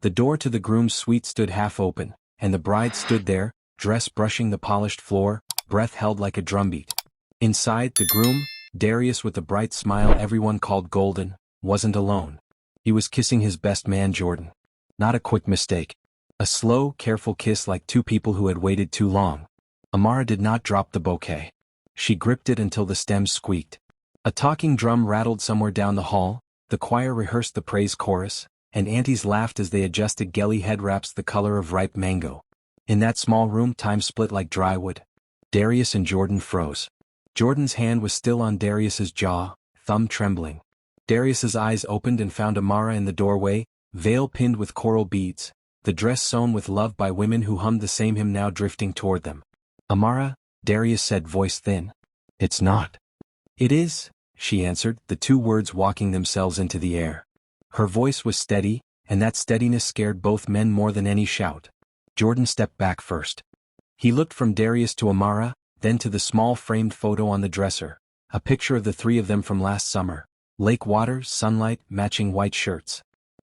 The door to the groom's suite stood half open, and the bride stood there, dress brushing the polished floor, breath held like a drumbeat. Inside, the groom, Darius with the bright smile everyone called golden, wasn't alone. He was kissing his best man Jordan. Not a quick mistake. A slow, careful kiss like two people who had waited too long. Amara did not drop the bouquet. She gripped it until the stems squeaked. A talking drum rattled somewhere down the hall, the choir rehearsed the praise chorus, and aunties laughed as they adjusted gelly head wraps the color of ripe mango. In that small room time split like dry wood. Darius and Jordan froze. Jordan's hand was still on Darius's jaw, thumb trembling. Darius's eyes opened and found Amara in the doorway, veil pinned with coral beads, the dress sewn with love by women who hummed the same hymn now drifting toward them. Amara, Darius said, voice thin. It's not. It is, she answered, the two words walking themselves into the air. Her voice was steady, and that steadiness scared both men more than any shout. Jordan stepped back first. He looked from Darius to Amara, then to the small framed photo on the dresser, a picture of the three of them from last summer. Lake water, sunlight, matching white shirts.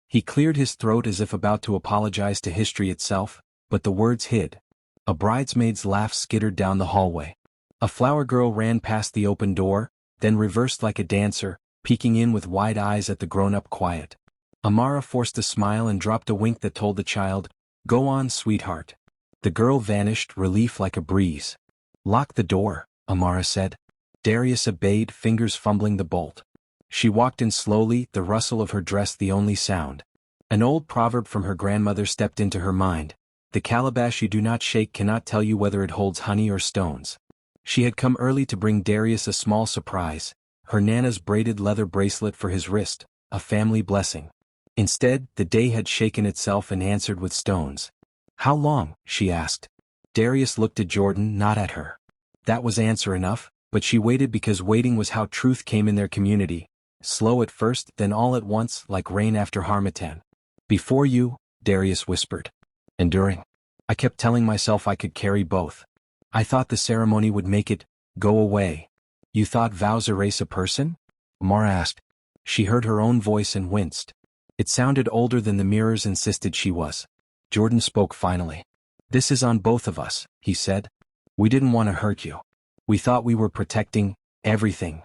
He cleared his throat as if about to apologize to history itself, but the words hid. A bridesmaid's laugh skittered down the hallway. A flower girl ran past the open door, then reversed like a dancer, peeking in with wide eyes at the grown-up quiet. Amara forced a smile and dropped a wink that told the child, "Go on, sweetheart." The girl vanished, relief like a breeze. "Lock the door," Amara said. Darius obeyed, fingers fumbling the bolt. She walked in slowly, the rustle of her dress the only sound. An old proverb from her grandmother stepped into her mind. The calabash you do not shake cannot tell you whether it holds honey or stones. She had come early to bring Darius a small surprise, her Nana's braided leather bracelet for his wrist, a family blessing. Instead, the day had shaken itself and answered with stones. "How long?" she asked. Darius looked at Jordan, not at her. That was answer enough, but she waited because waiting was how truth came in their community. Slow at first, then all at once, like rain after harmattan. "Before you," Darius whispered. "Enduring. I kept telling myself I could carry both. I thought the ceremony would make it go away." "You thought vows erase a person?" Amara asked. She heard her own voice and winced. It sounded older than the mirrors insisted she was. Jordan spoke finally. "This is on both of us," he said. "We didn't want to hurt you. We thought we were protecting everything."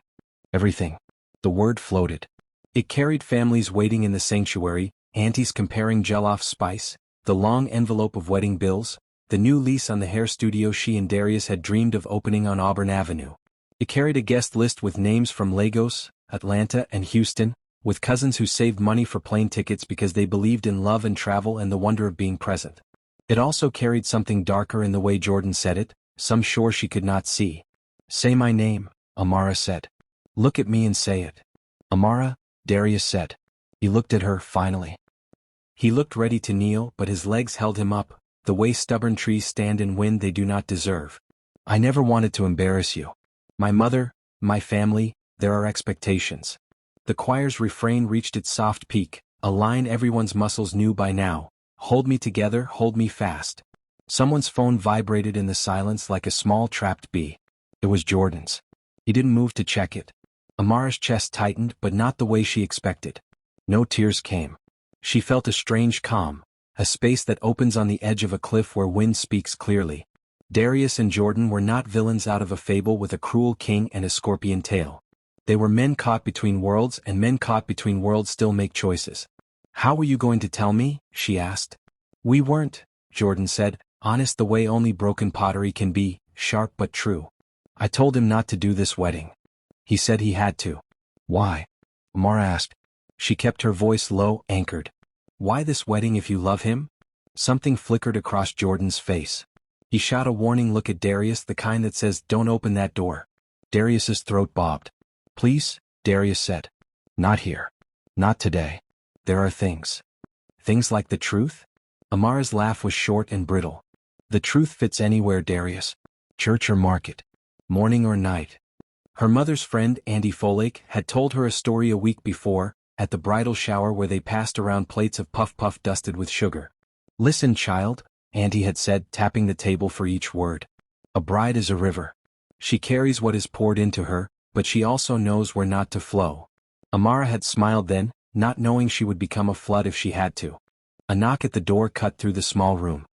Everything. The word floated. It carried families waiting in the sanctuary, aunties comparing jollof spice, the long envelope of wedding bills, the new lease on the hair studio she and Darius had dreamed of opening on Auburn Avenue. It carried a guest list with names from Lagos, Atlanta, and Houston, with cousins who saved money for plane tickets because they believed in love and travel and the wonder of being present. It also carried something darker in the way Jordan said it, some shore she could not see. "Say my name," Amara said. "Look at me and say it." "Amara," Darius said. He looked at her, finally. He looked ready to kneel, but his legs held him up, the way stubborn trees stand in wind they do not deserve. "I never wanted to embarrass you. My mother, my family, there are expectations." The choir's refrain reached its soft peak, a line everyone's muscles knew by now. "Hold me together, hold me fast." Someone's phone vibrated in the silence like a small trapped bee. It was Jordan's. He didn't move to check it. Amara's chest tightened, but not the way she expected. No tears came. She felt a strange calm, a space that opens on the edge of a cliff where wind speaks clearly. Darius and Jordan were not villains out of a fable with a cruel king and a scorpion tail. They were men caught between worlds, and men caught between worlds still make choices. "How were you going to tell me?" she asked. "We weren't," Jordan said, honest the way only broken pottery can be, sharp but true. "I told him not to do this wedding. He said he had to." "Why?" Amara asked. She kept her voice low, anchored. "Why this wedding if you love him?" Something flickered across Jordan's face. He shot a warning look at Darius, the kind that says, "Don't open that door." Darius's throat bobbed. "Please," Darius said. "Not here. Not today. There are things." "Things like the truth?" Amara's laugh was short and brittle. "The truth fits anywhere, Darius. Church or market. Morning or night." Her mother's friend, Andy Folake, had told her a story a week before, at the bridal shower where they passed around plates of puff-puff dusted with sugar. "Listen, child," Andy had said, tapping the table for each word. "A bride is a river. She carries what is poured into her, but she also knows where not to flow." Amara had smiled then, not knowing she would become a flood if she had to. A knock at the door cut through the small room.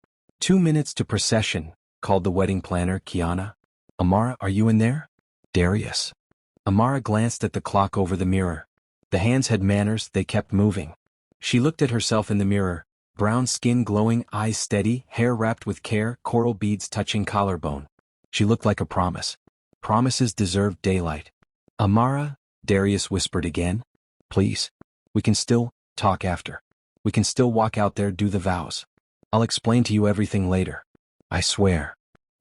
2 minutes to procession, called the wedding planner, Kiana. Amara, are you in there? Darius. Amara glanced at the clock over the mirror. The hands had manners, they kept moving. She looked at herself in the mirror, brown skin glowing, eyes steady, hair wrapped with care, coral beads touching collarbone. She looked like a promise. Promises deserved daylight. Amara, Darius whispered again. Please. We can still talk after. We can still walk out there, do the vows. I'll explain to you everything later. I swear.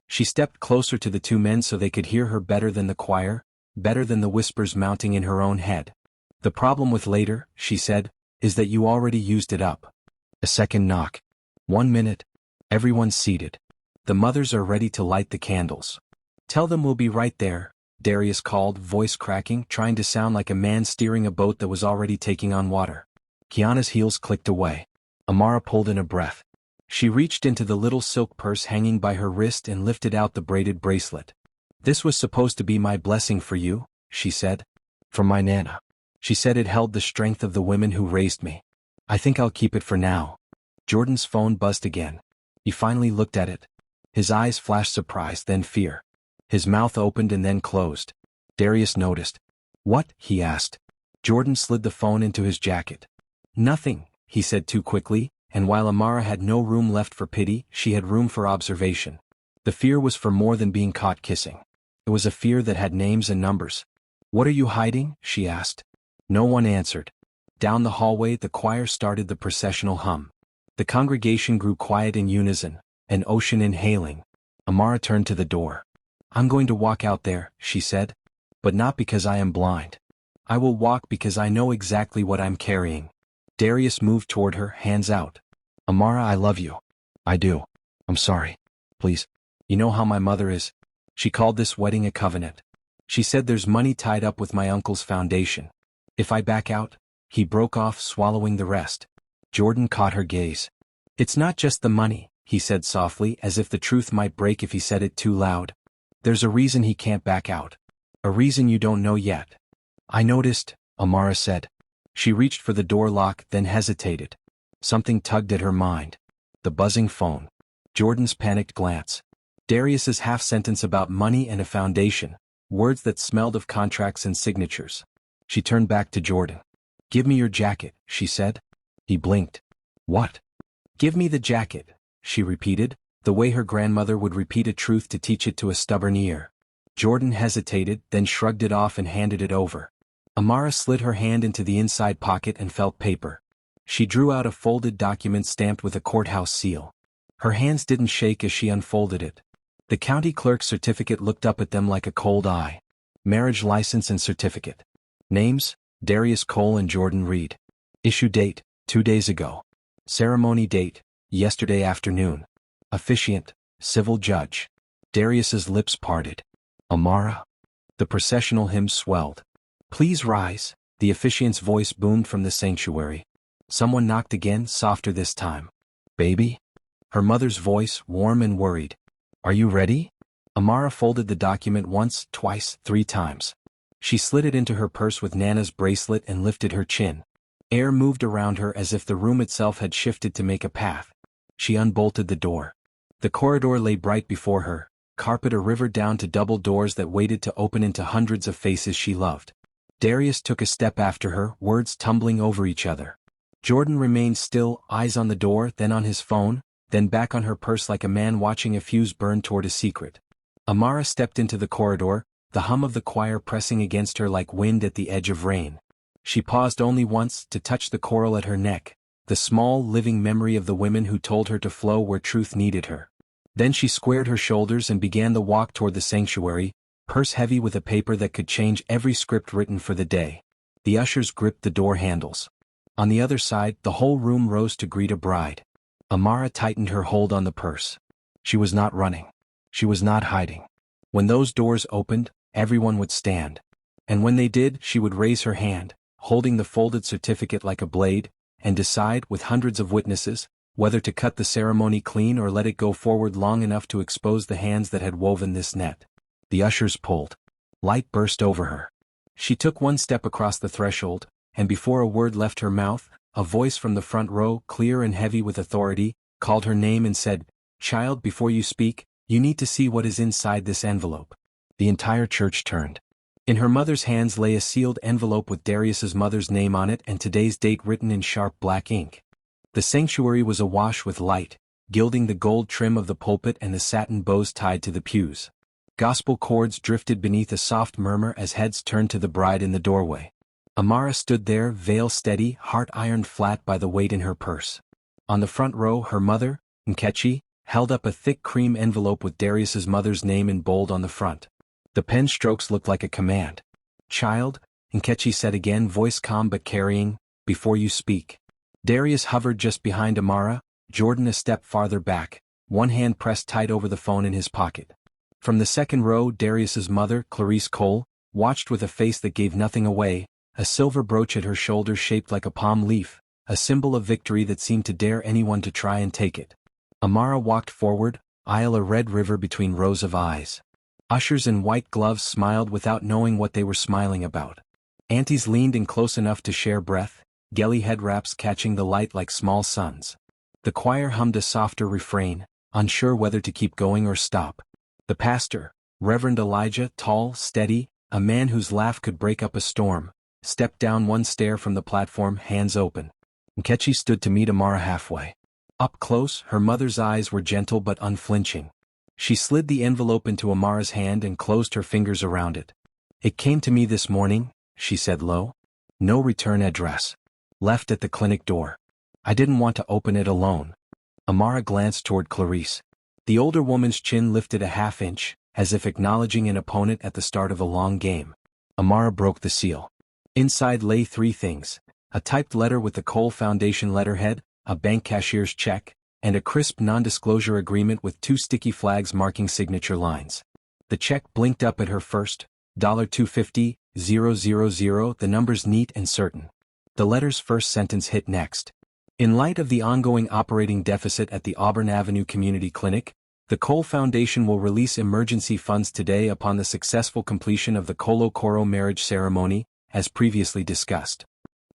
She stepped closer to the two men so they could hear her better than the choir, better than the whispers mounting in her own head. The problem with later, she said, is that you already used it up. A second knock. 1 minute. Everyone's seated. The mothers are ready to light the candles. Tell them we'll be right there, Darius called, voice cracking, trying to sound like a man steering a boat that was already taking on water. Kiana's heels clicked away. Amara pulled in a breath. She reached into the little silk purse hanging by her wrist and lifted out the braided bracelet. This was supposed to be my blessing for you, she said. From my Nana. She said it held the strength of the women who raised me. I think I'll keep it for now. Jordan's phone buzzed again. He finally looked at it. His eyes flashed surprise, then fear. His mouth opened and then closed. Darius noticed. What? He asked. Jordan slid the phone into his jacket. Nothing, he said too quickly, and while Amara had no room left for pity, she had room for observation. The fear was for more than being caught kissing. It was a fear that had names and numbers. What are you hiding? She asked. No one answered. Down the hallway the choir started the processional hum. The congregation grew quiet in unison, an ocean inhaling. Amara turned to the door. I'm going to walk out there, she said. But not because I am blind. I will walk because I know exactly what I'm carrying. Darius moved toward her, hands out. Amara, I love you. I do. I'm sorry. Please. You know how my mother is. She called this wedding a covenant. She said there's money tied up with my uncle's foundation. If I back out, he broke off, swallowing the rest. Jordan caught her gaze. It's not just the money, he said softly, as if the truth might break if he said it too loud. There's a reason he can't back out. A reason you don't know yet. I noticed, Amara said. She reached for the door lock, then hesitated. Something tugged at her mind. The buzzing phone. Jordan's panicked glance. Darius's half-sentence about money and a foundation. Words that smelled of contracts and signatures. She turned back to Jordan. Give me your jacket, she said. He blinked. What? Give me the jacket, she repeated, the way her grandmother would repeat a truth to teach it to a stubborn ear. Jordan hesitated, then shrugged it off and handed it over. Amara slid her hand into the inside pocket and felt paper. She drew out a folded document stamped with a courthouse seal. Her hands didn't shake as she unfolded it. The county clerk's certificate looked up at them like a cold eye. Marriage license and certificate. Names, Darius Cole and Jordan Reed. Issue date, 2 days ago. Ceremony date, yesterday afternoon. Officiant, civil judge. Darius's lips parted. Amara. The processional hymn swelled. Please rise, the officiant's voice boomed from the sanctuary. Someone knocked again, softer this time. Baby? Her mother's voice, warm and worried. Are you ready? Amara folded the document once, twice, 3 times. She slid it into her purse with Nana's bracelet and lifted her chin. Air moved around her as if the room itself had shifted to make a path. She unbolted the door. The corridor lay bright before her, carpet a river down to double doors that waited to open into hundreds of faces she loved. Darius took a step after her, words tumbling over each other. Jordan remained still, eyes on the door, then on his phone, then back on her purse like a man watching a fuse burn toward a secret. Amara stepped into the corridor, the hum of the choir pressing against her like wind at the edge of rain. She paused only once to touch the coral at her neck, the small, living memory of the women who told her to flow where truth needed her. Then she squared her shoulders and began the walk toward the sanctuary, purse heavy with a paper that could change every script written for the day. The ushers gripped the door handles. On the other side, the whole room rose to greet a bride. Amara tightened her hold on the purse. She was not running. She was not hiding. When those doors opened, everyone would stand. And when they did, she would raise her hand, holding the folded certificate like a blade, and decide, with hundreds of witnesses, whether to cut the ceremony clean or let it go forward long enough to expose the hands that had woven this net. The ushers pulled. Light burst over her. She took one step across the threshold, and before a word left her mouth, a voice from the front row, clear and heavy with authority, called her name and said, "Child, before you speak, you need to see what is inside this envelope." The entire church turned. In her mother's hands lay a sealed envelope with Darius's mother's name on it and today's date written in sharp black ink. The sanctuary was awash with light, gilding the gold trim of the pulpit and the satin bows tied to the pews. Gospel chords drifted beneath a soft murmur as heads turned to the bride in the doorway. Amara stood there, veil steady, heart ironed flat by the weight in her purse. On the front row, her mother, Nkechi, held up a thick cream envelope with Darius's mother's name in bold on the front. The pen strokes looked like a command. "Child," Nkechi said again, voice calm but carrying, "before you speak." Darius hovered just behind Amara, Jordan a step farther back, one hand pressed tight over the phone in his pocket. From the second row, Darius's mother, Clarice Cole, watched with a face that gave nothing away, a silver brooch at her shoulder shaped like a palm leaf, a symbol of victory that seemed to dare anyone to try and take it. Amara walked forward, aisle a red river between rows of eyes. Ushers in white gloves smiled without knowing what they were smiling about. Aunties leaned in close enough to share breath, gelly head wraps catching the light like small suns. The choir hummed a softer refrain, unsure whether to keep going or stop. The pastor, Reverend Elijah, tall, steady, a man whose laugh could break up a storm, stepped down one stair from the platform, hands open. Nkechi stood to meet Amara halfway. Up close, her mother's eyes were gentle but unflinching. She slid the envelope into Amara's hand and closed her fingers around it. "It came to me this morning," she said low. "No return address. Left at the clinic door. I didn't want to open it alone." Amara glanced toward Clarice. The older woman's chin lifted a half-inch, as if acknowledging an opponent at the start of a long game. Amara broke the seal. Inside lay three things: a typed letter with the Cole Foundation letterhead, a bank cashier's check, and a crisp non-disclosure agreement with two sticky flags marking signature lines. The check blinked up at her first, $250,000, the numbers neat and certain. The letter's first sentence hit next. In light of the ongoing operating deficit at the Auburn Avenue Community Clinic, the Cole Foundation will release emergency funds today upon the successful completion of the Colo Coro marriage ceremony, as previously discussed.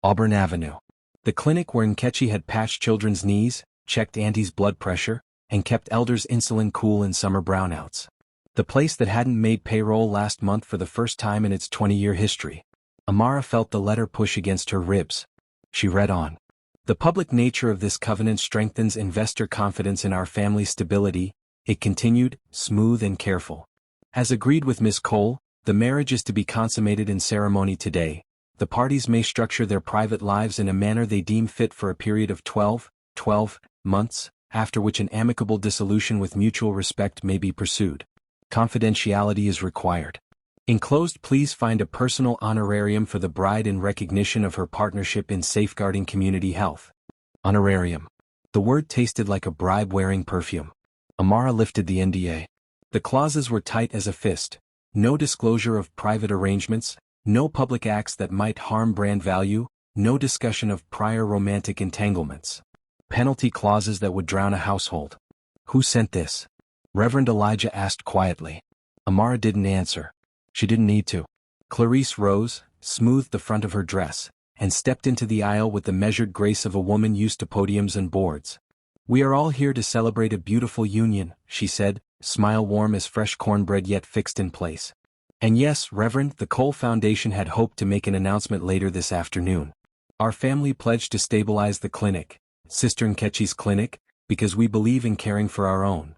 Auburn Avenue. The clinic where Nkechi had patched children's knees, checked aunties' blood pressure, and kept elders' insulin cool in summer brownouts. The place that hadn't made payroll last month for the first time in its 20-year history. Amara felt the letter push against her ribs. She read on. "The public nature of this covenant strengthens investor confidence in our family's stability," it continued, smooth and careful. "As agreed with Miss Cole, the marriage is to be consummated in ceremony today. The parties may structure their private lives in a manner they deem fit for a period of 12 months, after which an amicable dissolution with mutual respect may be pursued. Confidentiality is required. Enclosed, please find a personal honorarium for the bride in recognition of her partnership in safeguarding community health." Honorarium. The word tasted like a bribe-wearing perfume. Amara lifted the NDA. The clauses were tight as a fist. No disclosure of private arrangements, no public acts that might harm brand value, no discussion of prior romantic entanglements. Penalty clauses that would drown a household. "Who sent this?" Reverend Elijah asked quietly. Amara didn't answer. She didn't need to. Clarice rose, smoothed the front of her dress, and stepped into the aisle with the measured grace of a woman used to podiums and boards. "We are all here to celebrate a beautiful union," she said, smile warm as fresh cornbread yet fixed in place. "And yes, Reverend, the Cole Foundation had hoped to make an announcement later this afternoon. Our family pledged to stabilize the clinic, Sister Nkechi's clinic, because we believe in caring for our own."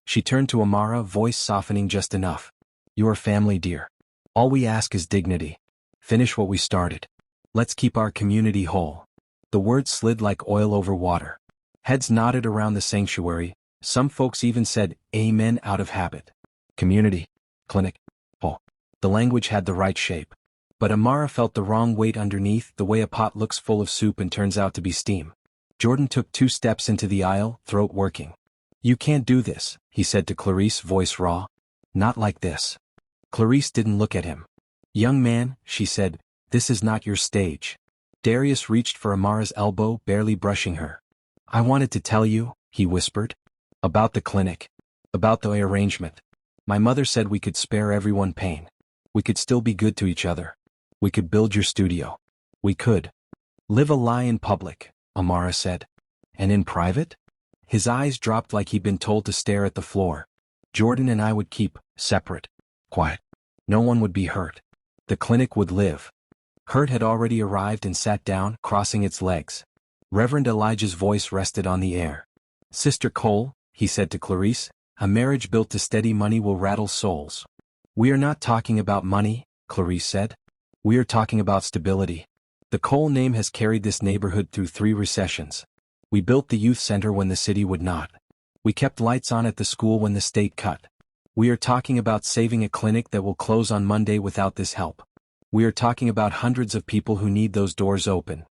She turned to Amara, voice softening just enough. "Your family, dear. All we ask is dignity. Finish what we started. Let's keep our community whole." The words slid like oil over water. Heads nodded around the sanctuary, some folks even said, "Amen," out of habit. Community. Clinic. Oh. The language had the right shape. But Amara felt the wrong weight underneath, the way a pot looks full of soup and turns out to be steam. Jordan took 2 steps into the aisle, throat working. "You can't do this," he said to Clarice, voice raw. "Not like this." Clarice didn't look at him. "Young man," she said, "this is not your stage." Darius reached for Amara's elbow, barely brushing her. "I wanted to tell you," he whispered. "About the clinic. About the arrangement. My mother said we could spare everyone pain. We could still be good to each other. We could build your studio. We could." Live a lie in public, Amara said. And in private? His eyes dropped like he'd been told to stare at the floor. Jordan and I would keep separate. Quiet. No one would be hurt. The clinic would live. Hurt had already arrived and sat down, crossing its legs. Reverend Elijah's voice rested on the air. Sister Cole, he said to Clarice, a marriage built to steady money will rattle souls. We are not talking about money, Clarice said. We are talking about stability. The Cole name has carried this neighborhood through 3 recessions. We built the youth center when the city would not. We kept lights on at the school when the state cut. We are talking about saving a clinic that will close on Monday without this help. We are talking about hundreds of people who need those doors open.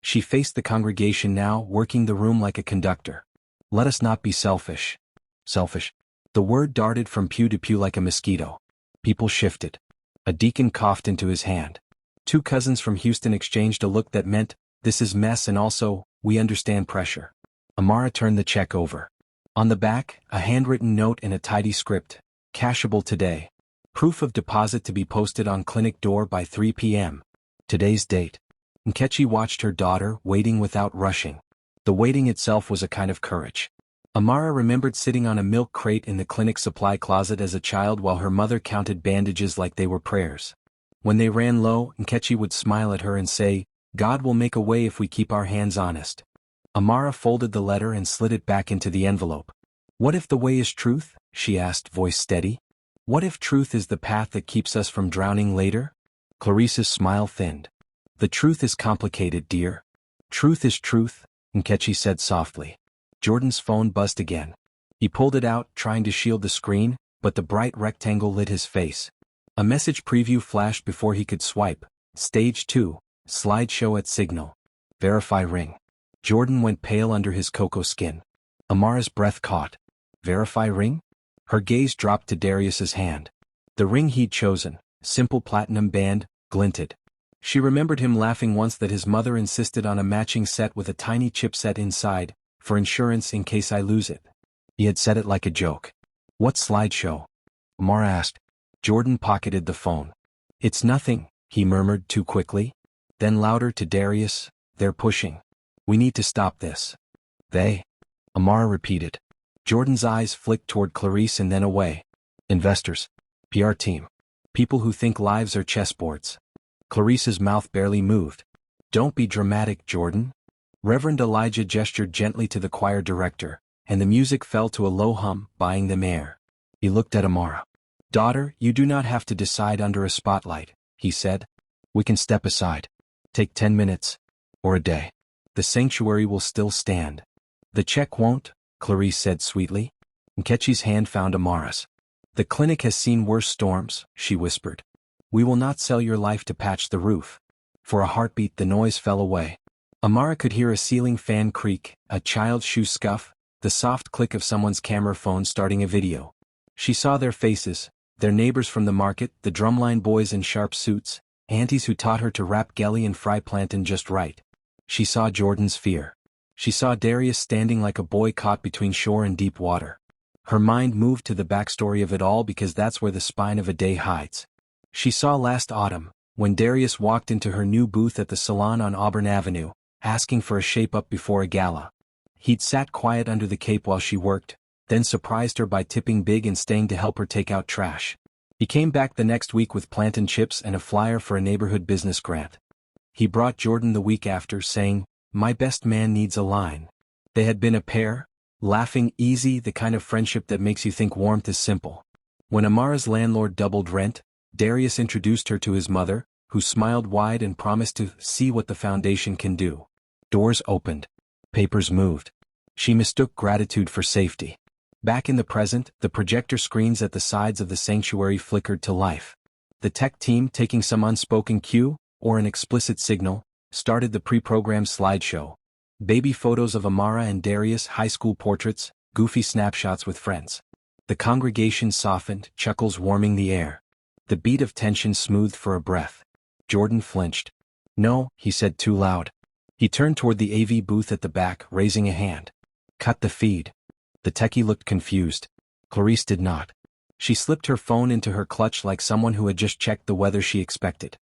She faced the congregation now, working the room like a conductor. Let us not be selfish. Selfish. The word darted from pew to pew like a mosquito. People shifted. A deacon coughed into his hand. 2 cousins from Houston exchanged a look that meant, this is mess, and also, we understand pressure. Amara turned the check over. On the back, a handwritten note in a tidy script. Cashable today. Proof of deposit to be posted on clinic door by 3 p.m. Today's date. Nkechi watched her daughter, waiting without rushing. The waiting itself was a kind of courage. Amara remembered sitting on a milk crate in the clinic supply closet as a child while her mother counted bandages like they were prayers. When they ran low, Nkechi would smile at her and say, God will make a way if we keep our hands honest. Amara folded the letter and slid it back into the envelope. What if the way is truth? She asked, voice steady. What if truth is the path that keeps us from drowning later? Clarice's smile thinned. The truth is complicated, dear. Truth is truth, Nkechi said softly. Jordan's phone buzzed again. He pulled it out, trying to shield the screen, but the bright rectangle lit his face. A message preview flashed before he could swipe. Stage 2, slideshow at Signal. Verify ring. Jordan went pale under his cocoa skin. Amara's breath caught. Verify ring? Her gaze dropped to Darius's hand. The ring he'd chosen, simple platinum band, glinted. She remembered him laughing once that his mother insisted on a matching set with a tiny chipset inside, for insurance in case I lose it. He had said it like a joke. What slideshow? Amara asked. Jordan pocketed the phone. It's nothing, he murmured too quickly. Then louder to Darius, they're pushing. We need to stop this. They? Amara repeated. Jordan's eyes flicked toward Clarice and then away. Investors. PR team. People who think lives are chessboards. Clarice's mouth barely moved. Don't be dramatic, Jordan. Reverend Elijah gestured gently to the choir director, and the music fell to a low hum, buying them air. He looked at Amara. Daughter, you do not have to decide under a spotlight, he said. We can step aside. Take 10 minutes. Or a day. The sanctuary will still stand. The check won't, Clarice said sweetly. Nkechi's hand found Amara's. The clinic has seen worse storms, she whispered. We will not sell your life to patch the roof. For a heartbeat the noise fell away. Amara could hear a ceiling fan creak, a child's shoe scuff, the soft click of someone's camera phone starting a video. She saw their faces, their neighbors from the market, the drumline boys in sharp suits, aunties who taught her to wrap gelly and fry plantain just right. She saw Jordan's fear. She saw Darius standing like a boy caught between shore and deep water. Her mind moved to the backstory of it all because that's where the spine of a day hides. She saw last autumn, when Darius walked into her new booth at the salon on Auburn Avenue, asking for a shape-up before a gala. He'd sat quiet under the cape while she worked, then surprised her by tipping big and staying to help her take out trash. He came back the next week with plantain chips and a flyer for a neighborhood business grant. He brought Jordan the week after, saying, My best man needs a line. They had been a pair, laughing, easy, the kind of friendship that makes you think warmth is simple. When Amara's landlord doubled rent, Darius introduced her to his mother, who smiled wide and promised to see what the foundation can do. Doors opened. Papers moved. She mistook gratitude for safety. Back in the present, the projector screens at the sides of the sanctuary flickered to life. The tech team, taking some unspoken cue, or an explicit signal, started the pre-programmed slideshow. Baby photos of Amara and Darius, high school portraits, goofy snapshots with friends. The congregation softened, chuckles warming the air. The beat of tension smoothed for a breath. Jordan flinched. No, he said too loud. He turned toward the AV booth at the back, raising a hand. Cut the feed. The techie looked confused. Clarice did not. She slipped her phone into her clutch like someone who had just checked the weather she expected.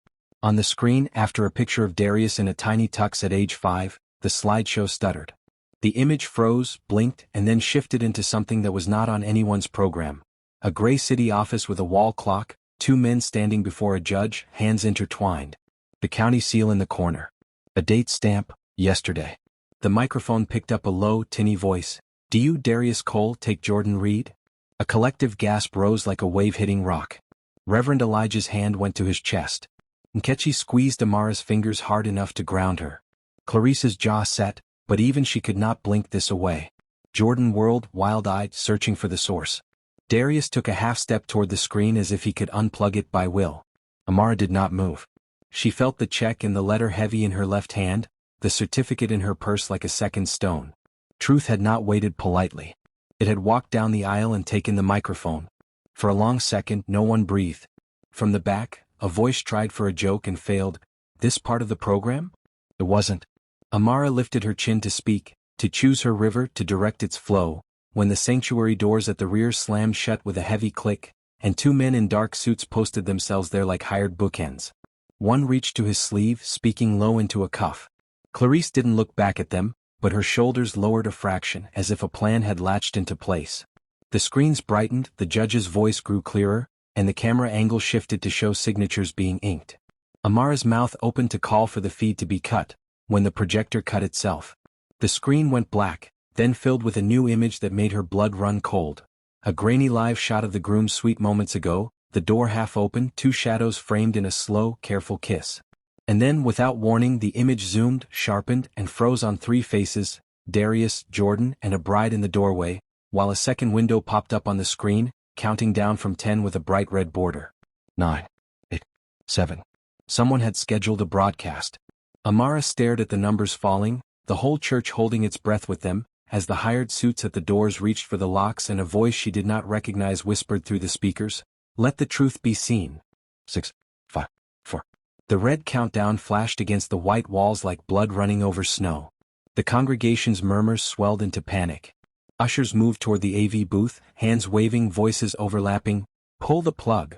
On the screen, after a picture of Darius in a tiny tux at age 5, the slideshow stuttered. The image froze, blinked, and then shifted into something that was not on anyone's program. A gray city office with a wall clock, 2 men standing before a judge, hands intertwined. The county seal in the corner. A date stamp, yesterday. The microphone picked up a low, tinny voice. Do you, Darius Cole, take Jordan Reed? A collective gasp rose like a wave hitting rock. Reverend Elijah's hand went to his chest. Nkechi squeezed Amara's fingers hard enough to ground her. Clarice's jaw set, but even she could not blink this away. Jordan whirled, wild-eyed, searching for the source. Darius took a half-step toward the screen as if he could unplug it by will. Amara did not move. She felt the check and the letter heavy in her left hand, the certificate in her purse like a second stone. Truth had not waited politely. It had walked down the aisle and taken the microphone. For a long second, no one breathed. From the back, a voice tried for a joke and failed. This part of the program? It wasn't. Amara lifted her chin to speak, to choose her river, to direct its flow, when the sanctuary doors at the rear slammed shut with a heavy click, and 2 men in dark suits posted themselves there like hired bookends. One reached to his sleeve, speaking low into a cuff. Clarice didn't look back at them, but her shoulders lowered a fraction as if a plan had latched into place. The screens brightened, the judge's voice grew clearer, and the camera angle shifted to show signatures being inked. Amara's mouth opened to call for the feed to be cut, when the projector cut itself. The screen went black, then filled with a new image that made her blood run cold. A grainy live shot of the groom's suite moments ago, the door half open, 2 shadows framed in a slow, careful kiss. And then, without warning, the image zoomed, sharpened, and froze on 3 faces, Darius, Jordan, and a bride in the doorway, while a second window popped up on the screen, counting down from 10 with a bright red border. 9, 8, 7. Someone had scheduled a broadcast. Amara stared at the numbers falling, the whole church holding its breath with them, as the hired suits at the doors reached for the locks and a voice she did not recognize whispered through the speakers, "Let the truth be seen." 6, 5, 4. The red countdown flashed against the white walls like blood running over snow. The congregation's murmurs swelled into panic. Ushers moved toward the AV booth, hands waving, voices overlapping. "Pull the plug.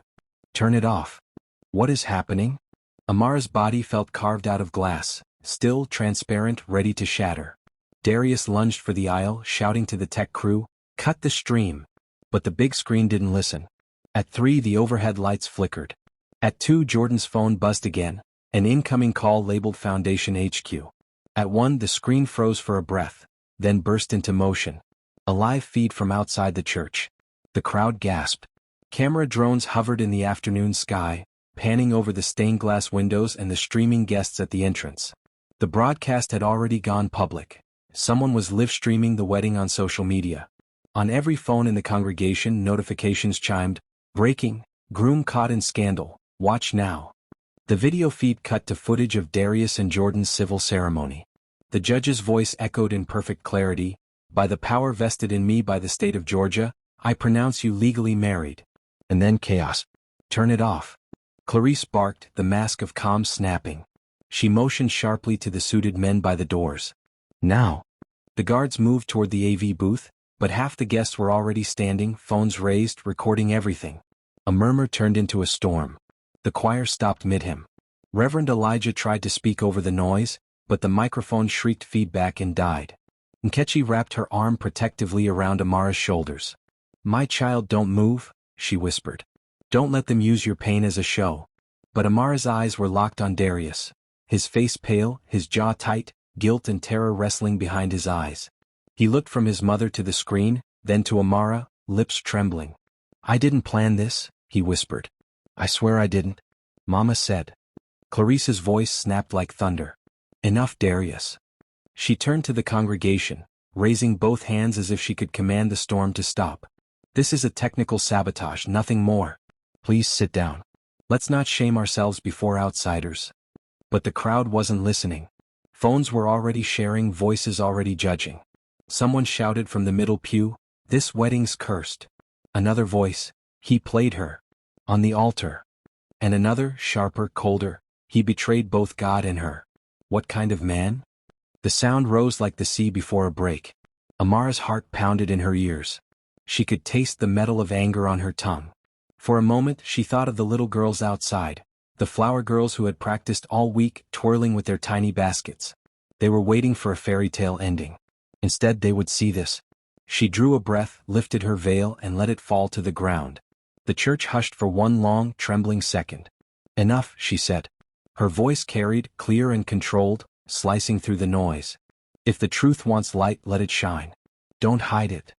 Turn it off." What is happening? Amara's body felt carved out of glass, still, transparent, ready to shatter. Darius lunged for the aisle, shouting to the tech crew, "Cut the stream." But the big screen didn't listen. At 3, the overhead lights flickered. At 2, Jordan's phone buzzed again, an incoming call labeled Foundation HQ. At 1, the screen froze for a breath, then burst into motion. A live feed from outside the church. The crowd gasped. Camera drones hovered in the afternoon sky, panning over the stained glass windows and the streaming guests at the entrance. The broadcast had already gone public. Someone was live-streaming the wedding on social media. On every phone in the congregation, notifications chimed, "Breaking, groom caught in scandal, watch now." The video feed cut to footage of Darius and Jordan's civil ceremony. The judge's voice echoed in perfect clarity, "By the power vested in me by the state of Georgia, I pronounce you legally married." And then chaos. "Turn it off." Clarice barked, the mask of calm snapping. She motioned sharply to the suited men by the doors. "Now." The guards moved toward the AV booth, but half the guests were already standing, phones raised, recording everything. A murmur turned into a storm. The choir stopped mid-hymn. Reverend Elijah tried to speak over the noise, but the microphone shrieked feedback and died. Nkechi wrapped her arm protectively around Amara's shoulders. "My child, don't move," she whispered. "Don't let them use your pain as a show." But Amara's eyes were locked on Darius. His face pale, his jaw tight, guilt and terror wrestling behind his eyes. He looked from his mother to the screen, then to Amara, lips trembling. "I didn't plan this," he whispered. "I swear I didn't," Mama said. Clarice's voice snapped like thunder. "Enough, Darius." She turned to the congregation, raising both hands as if she could command the storm to stop. "This is a technical sabotage, nothing more. Please sit down. Let's not shame ourselves before outsiders." But the crowd wasn't listening. Phones were already sharing, voices already judging. Someone shouted from the middle pew, "This wedding's cursed." Another voice, "He played her. On the altar." And another, sharper, colder, "He betrayed both God and her. What kind of man?" The sound rose like the sea before a break. Amara's heart pounded in her ears. She could taste the metal of anger on her tongue. For a moment she thought of the little girls outside, The flower girls who had practiced all week, twirling with their tiny baskets. They were waiting for a fairy tale ending. Instead they would see this. She drew a breath, lifted her veil, and let it fall to the ground. The church hushed for one long, trembling second. "Enough," she said. Her voice carried, clear and controlled, slicing through the noise. "If the truth wants light, let it shine. Don't hide it."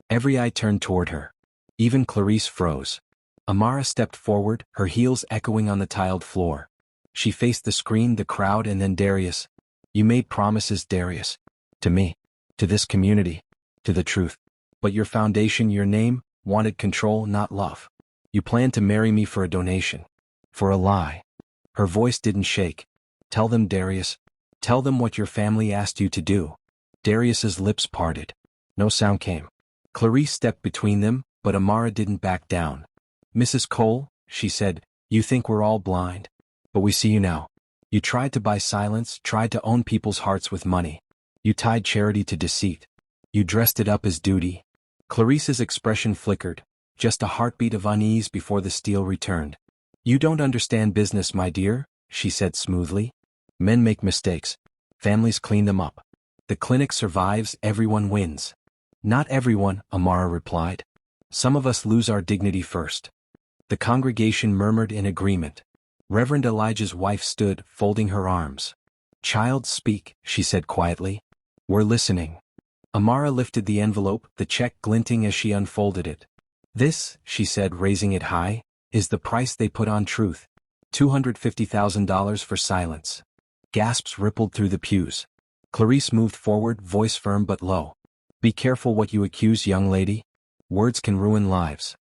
Every eye turned toward her. Even Clarice froze. Amara stepped forward, her heels echoing on the tiled floor. She faced the screen, the crowd, and then Darius. "You made promises, Darius. To me. To this community. To the truth. But your foundation, your name, wanted control, not love. You planned to marry me for a donation. For a lie." Her voice didn't shake. "Tell them, Darius. Tell them what your family asked you to do." Darius's lips parted. No sound came. Clarice stepped between them, but Amara didn't back down. "Mrs. Cole," she said, "you think we're all blind. But we see you now. You tried to buy silence, tried to own people's hearts with money. You tied charity to deceit. You dressed it up as duty." Clarice's expression flickered, just a heartbeat of unease before the steel returned. "You don't understand business, my dear," she said smoothly. "Men make mistakes. Families clean them up. The clinic survives, everyone wins." "Not everyone," Amara replied. "Some of us lose our dignity first." The congregation murmured in agreement. Reverend Elijah's wife stood, folding her arms. "Child, speak," she said quietly. "We're listening." Amara lifted the envelope, the check glinting as she unfolded it. "This," she said, raising it high, "is the price they put on truth. $250,000 for silence." Gasps rippled through the pews. Clarice moved forward, voice firm but low. "Be careful what you accuse, young lady. Words can ruin lives."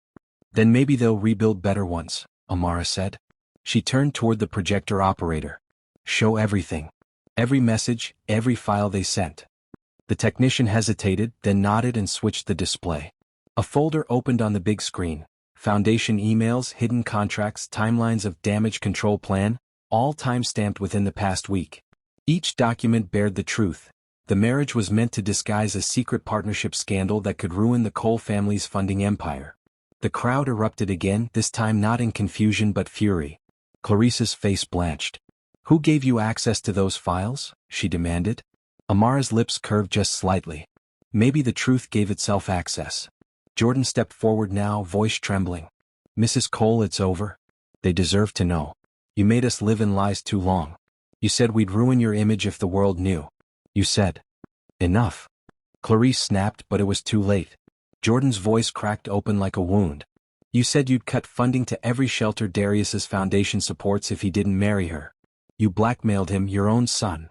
"Then maybe they'll rebuild better ones," Amara said. She turned toward the projector operator. "Show everything. Every message, every file they sent." The technician hesitated, then nodded and switched the display. A folder opened on the big screen. Foundation emails, hidden contracts, timelines of damage control plan, all time-stamped within the past week. Each document bared the truth. The marriage was meant to disguise a secret partnership scandal that could ruin the Cole family's funding empire. The crowd erupted again, this time not in confusion but fury. Clarice's face blanched. "Who gave you access to those files?" she demanded. Amara's lips curved just slightly. "Maybe the truth gave itself access." Jordan stepped forward now, voice trembling. "Mrs. Cole, it's over. They deserve to know. You made us live in lies too long. You said we'd ruin your image if the world knew. You said." "Enough." Clarice snapped, but it was too late. Jordan's voice cracked open like a wound. "You said you'd cut funding to every shelter Darius's foundation supports if he didn't marry her. You blackmailed him, your own son."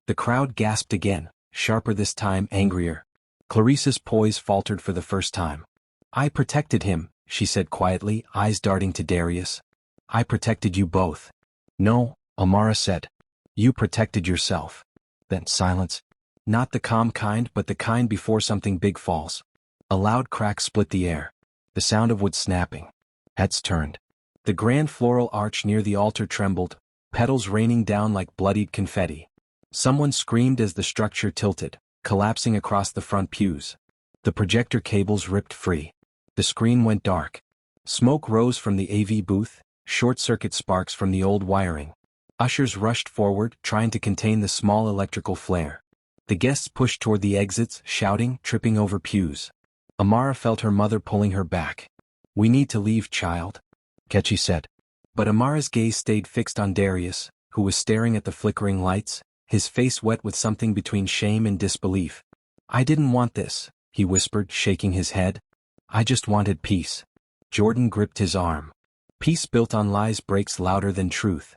The crowd gasped again, sharper this time, angrier. Clarice's poise faltered for the first time. "I protected him," she said quietly, eyes darting to Darius. "I protected you both." "No," Amara said. "You protected yourself." Then silence. Not the calm kind, but the kind before something big falls. A loud crack split the air. The sound of wood snapping. Heads turned. The grand floral arch near the altar trembled, petals raining down like bloodied confetti. Someone screamed as the structure tilted, collapsing across the front pews. The projector cables ripped free. The screen went dark. Smoke rose from the AV booth, short-circuit sparks from the old wiring. Ushers rushed forward, trying to contain the small electrical flare. The guests pushed toward the exits, shouting, tripping over pews. Amara felt her mother pulling her back. "We need to leave, child," Ketchy said. But Amara's gaze stayed fixed on Darius, who was staring at the flickering lights, his face wet with something between shame and disbelief. "I didn't want this," he whispered, shaking his head. "I just wanted peace." Jordan gripped his arm. "Peace built on lies breaks louder than truth."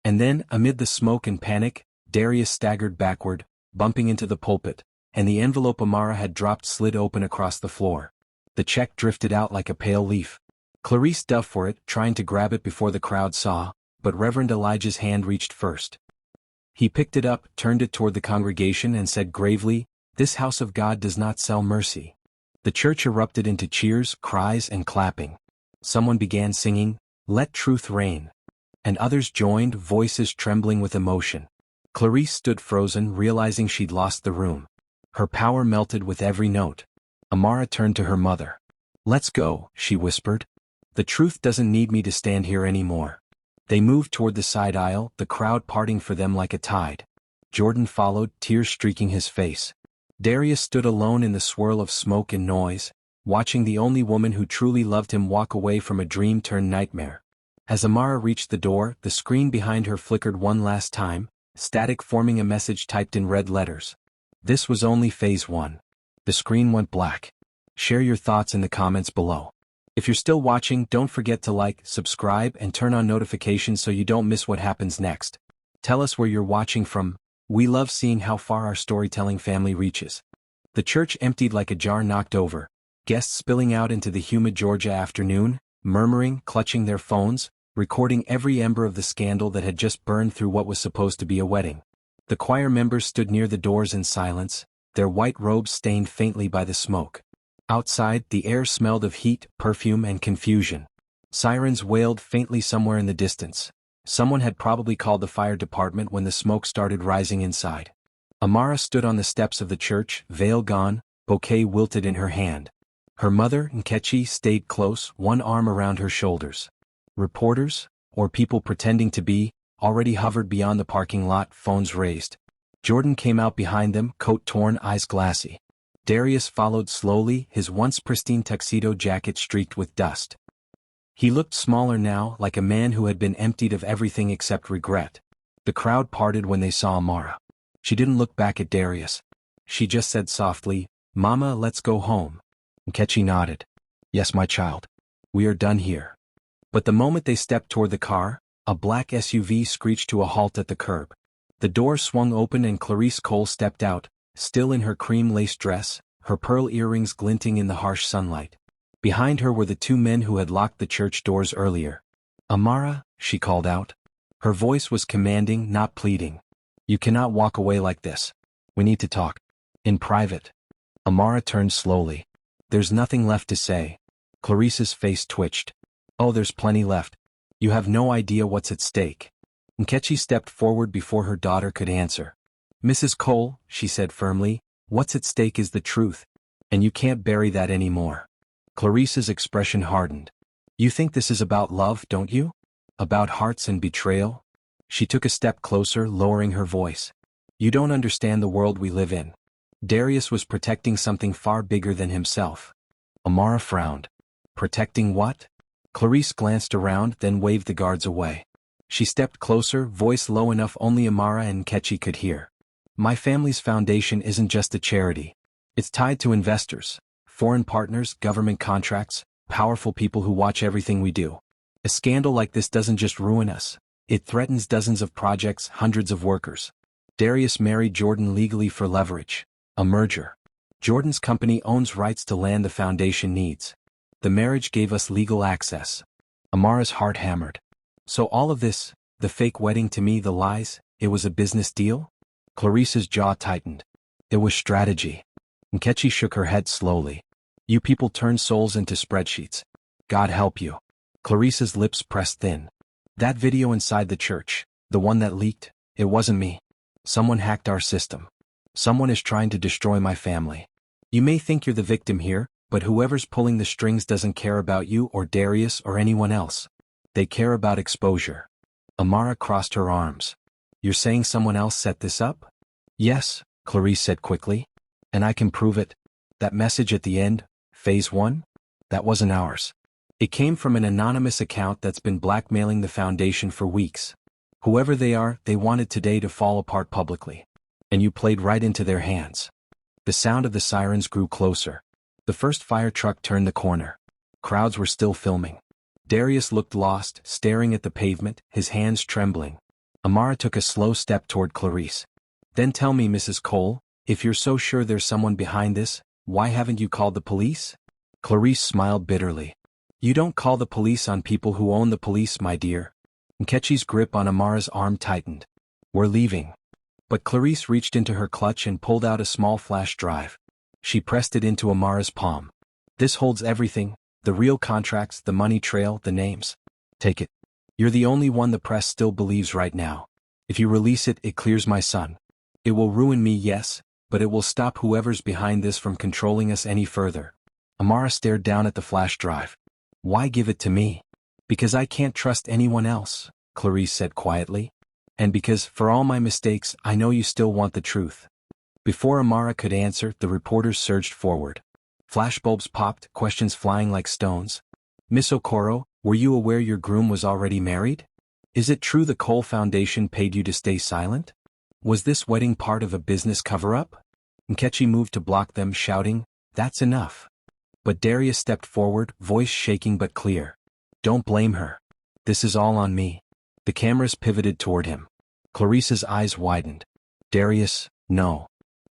And then, amid the smoke and panic, Darius staggered backward, bumping into the pulpit, and the envelope Amara had dropped slid open across the floor. The check drifted out like a pale leaf. Clarice dove for it, trying to grab it before the crowd saw, but Reverend Elijah's hand reached first. He picked it up, turned it toward the congregation and said gravely, "This house of God does not sell mercy." The church erupted into cheers, cries, and clapping. Someone began singing, "Let Truth Reign." And others joined, voices trembling with emotion. Clarice stood frozen, realizing she'd lost the room. Her power melted with every note. Amara turned to her mother. "Let's go," she whispered. "The truth doesn't need me to stand here anymore." They moved toward the side aisle, the crowd parting for them like a tide. Jordan followed, tears streaking his face. Darius stood alone in the swirl of smoke and noise, watching the only woman who truly loved him walk away from a dream turned nightmare. As Amara reached the door, the screen behind her flickered one last time, static forming a message typed in red letters. This was only phase 1. The screen went black. Share your thoughts in the comments below. If you're still watching, don't forget to like, subscribe, and turn on notifications so you don't miss what happens next. Tell us where you're watching from. We love seeing how far our storytelling family reaches. The church emptied like a jar knocked over, guests spilling out into the humid Georgia afternoon, murmuring, clutching their phones, recording every ember of the scandal that had just burned through what was supposed to be a wedding. The choir members stood near the doors in silence, their white robes stained faintly by the smoke. Outside, the air smelled of heat, perfume, and confusion. Sirens wailed faintly somewhere in the distance. Someone had probably called the fire department when the smoke started rising inside. Amara stood on the steps of the church, veil gone, bouquet wilted in her hand. Her mother, Nkechi, stayed close, one arm around her shoulders. Reporters, or people pretending to be, already hovered beyond the parking lot, phones raised. Jordan came out behind them, coat torn, eyes glassy. Darius followed slowly, his once pristine tuxedo jacket streaked with dust. He looked smaller now, like a man who had been emptied of everything except regret. The crowd parted when they saw Amara. She didn't look back at Darius. She just said softly, "Mama, let's go home." Nkechi nodded. "Yes, my child. We are done here." But the moment they stepped toward the car, a black SUV screeched to a halt at the curb. The door swung open and Clarice Cole stepped out, still in her cream-lace dress, her pearl earrings glinting in the harsh sunlight. Behind her were the two men who had locked the church doors earlier. "Amara," she called out. Her voice was commanding, not pleading. "You cannot walk away like this. We need to talk. In private." Amara turned slowly. "There's nothing left to say." Clarice's face twitched. "Oh, there's plenty left. You have no idea what's at stake." Nkechi stepped forward before her daughter could answer. "Mrs. Cole," she said firmly, "what's at stake is the truth. And you can't bury that anymore." Clarice's expression hardened. "You think this is about love, don't you? About hearts and betrayal?" She took a step closer, lowering her voice. "You don't understand the world we live in. Darius was protecting something far bigger than himself." Amara frowned. "Protecting what?" Clarice glanced around, then waved the guards away. She stepped closer, voice low enough only Amara and Nkechi could hear. "My family's foundation isn't just a charity. It's tied to investors, foreign partners, government contracts, powerful people who watch everything we do. A scandal like this doesn't just ruin us. It threatens dozens of projects, hundreds of workers." Darius married Jordan legally for leverage. A merger. Jordan's company owns rights to land the foundation needs. The marriage gave us legal access. Amara's heart hammered. "So all of this, the fake wedding to me, the lies, it was a business deal?" Clarice's jaw tightened. "It was strategy." Nkechi shook her head slowly. "You people turn souls into spreadsheets. God help you." Clarice's lips pressed thin. "That video inside the church, the one that leaked, it wasn't me. Someone hacked our system. Someone is trying to destroy my family. You may think you're the victim here, but whoever's pulling the strings doesn't care about you or Darius or anyone else. They care about exposure." Amara crossed her arms. "You're saying someone else set this up?" "Yes," Clarice said quickly. "And I can prove it. That message at the end, phase 1? That wasn't ours. It came from an anonymous account that's been blackmailing the foundation for weeks. Whoever they are, they wanted today to fall apart publicly. And you played right into their hands." The sound of the sirens grew closer. The first fire truck turned the corner. Crowds were still filming. Darius looked lost, staring at the pavement, his hands trembling. Amara took a slow step toward Clarice. "Then tell me, Mrs. Cole, if you're so sure there's someone behind this, why haven't you called the police?" Clarice smiled bitterly. "You don't call the police on people who own the police, my dear." Nkechi's grip on Amara's arm tightened. "We're leaving." But Clarice reached into her clutch and pulled out a small flash drive. She pressed it into Amara's palm. "This holds everything, the real contracts, the money trail, the names. Take it. You're the only one the press still believes right now. If you release it, it clears my son. It will ruin me, yes, but it will stop whoever's behind this from controlling us any further." Amara stared down at the flash drive. "Why give it to me?" "Because I can't trust anyone else," Clarice said quietly. And because, for all my mistakes, I know you still want the truth. Before Amara could answer, the reporters surged forward. Flashbulbs popped, questions flying like stones. Miss Okoro, were you aware your groom was already married? Is it true the Cole Foundation paid you to stay silent? Was this wedding part of a business cover-up? Nkechi moved to block them, shouting, "That's enough." But Darius stepped forward, voice shaking but clear. "Don't blame her. This is all on me." The cameras pivoted toward him. Clarice's eyes widened. "Darius, no.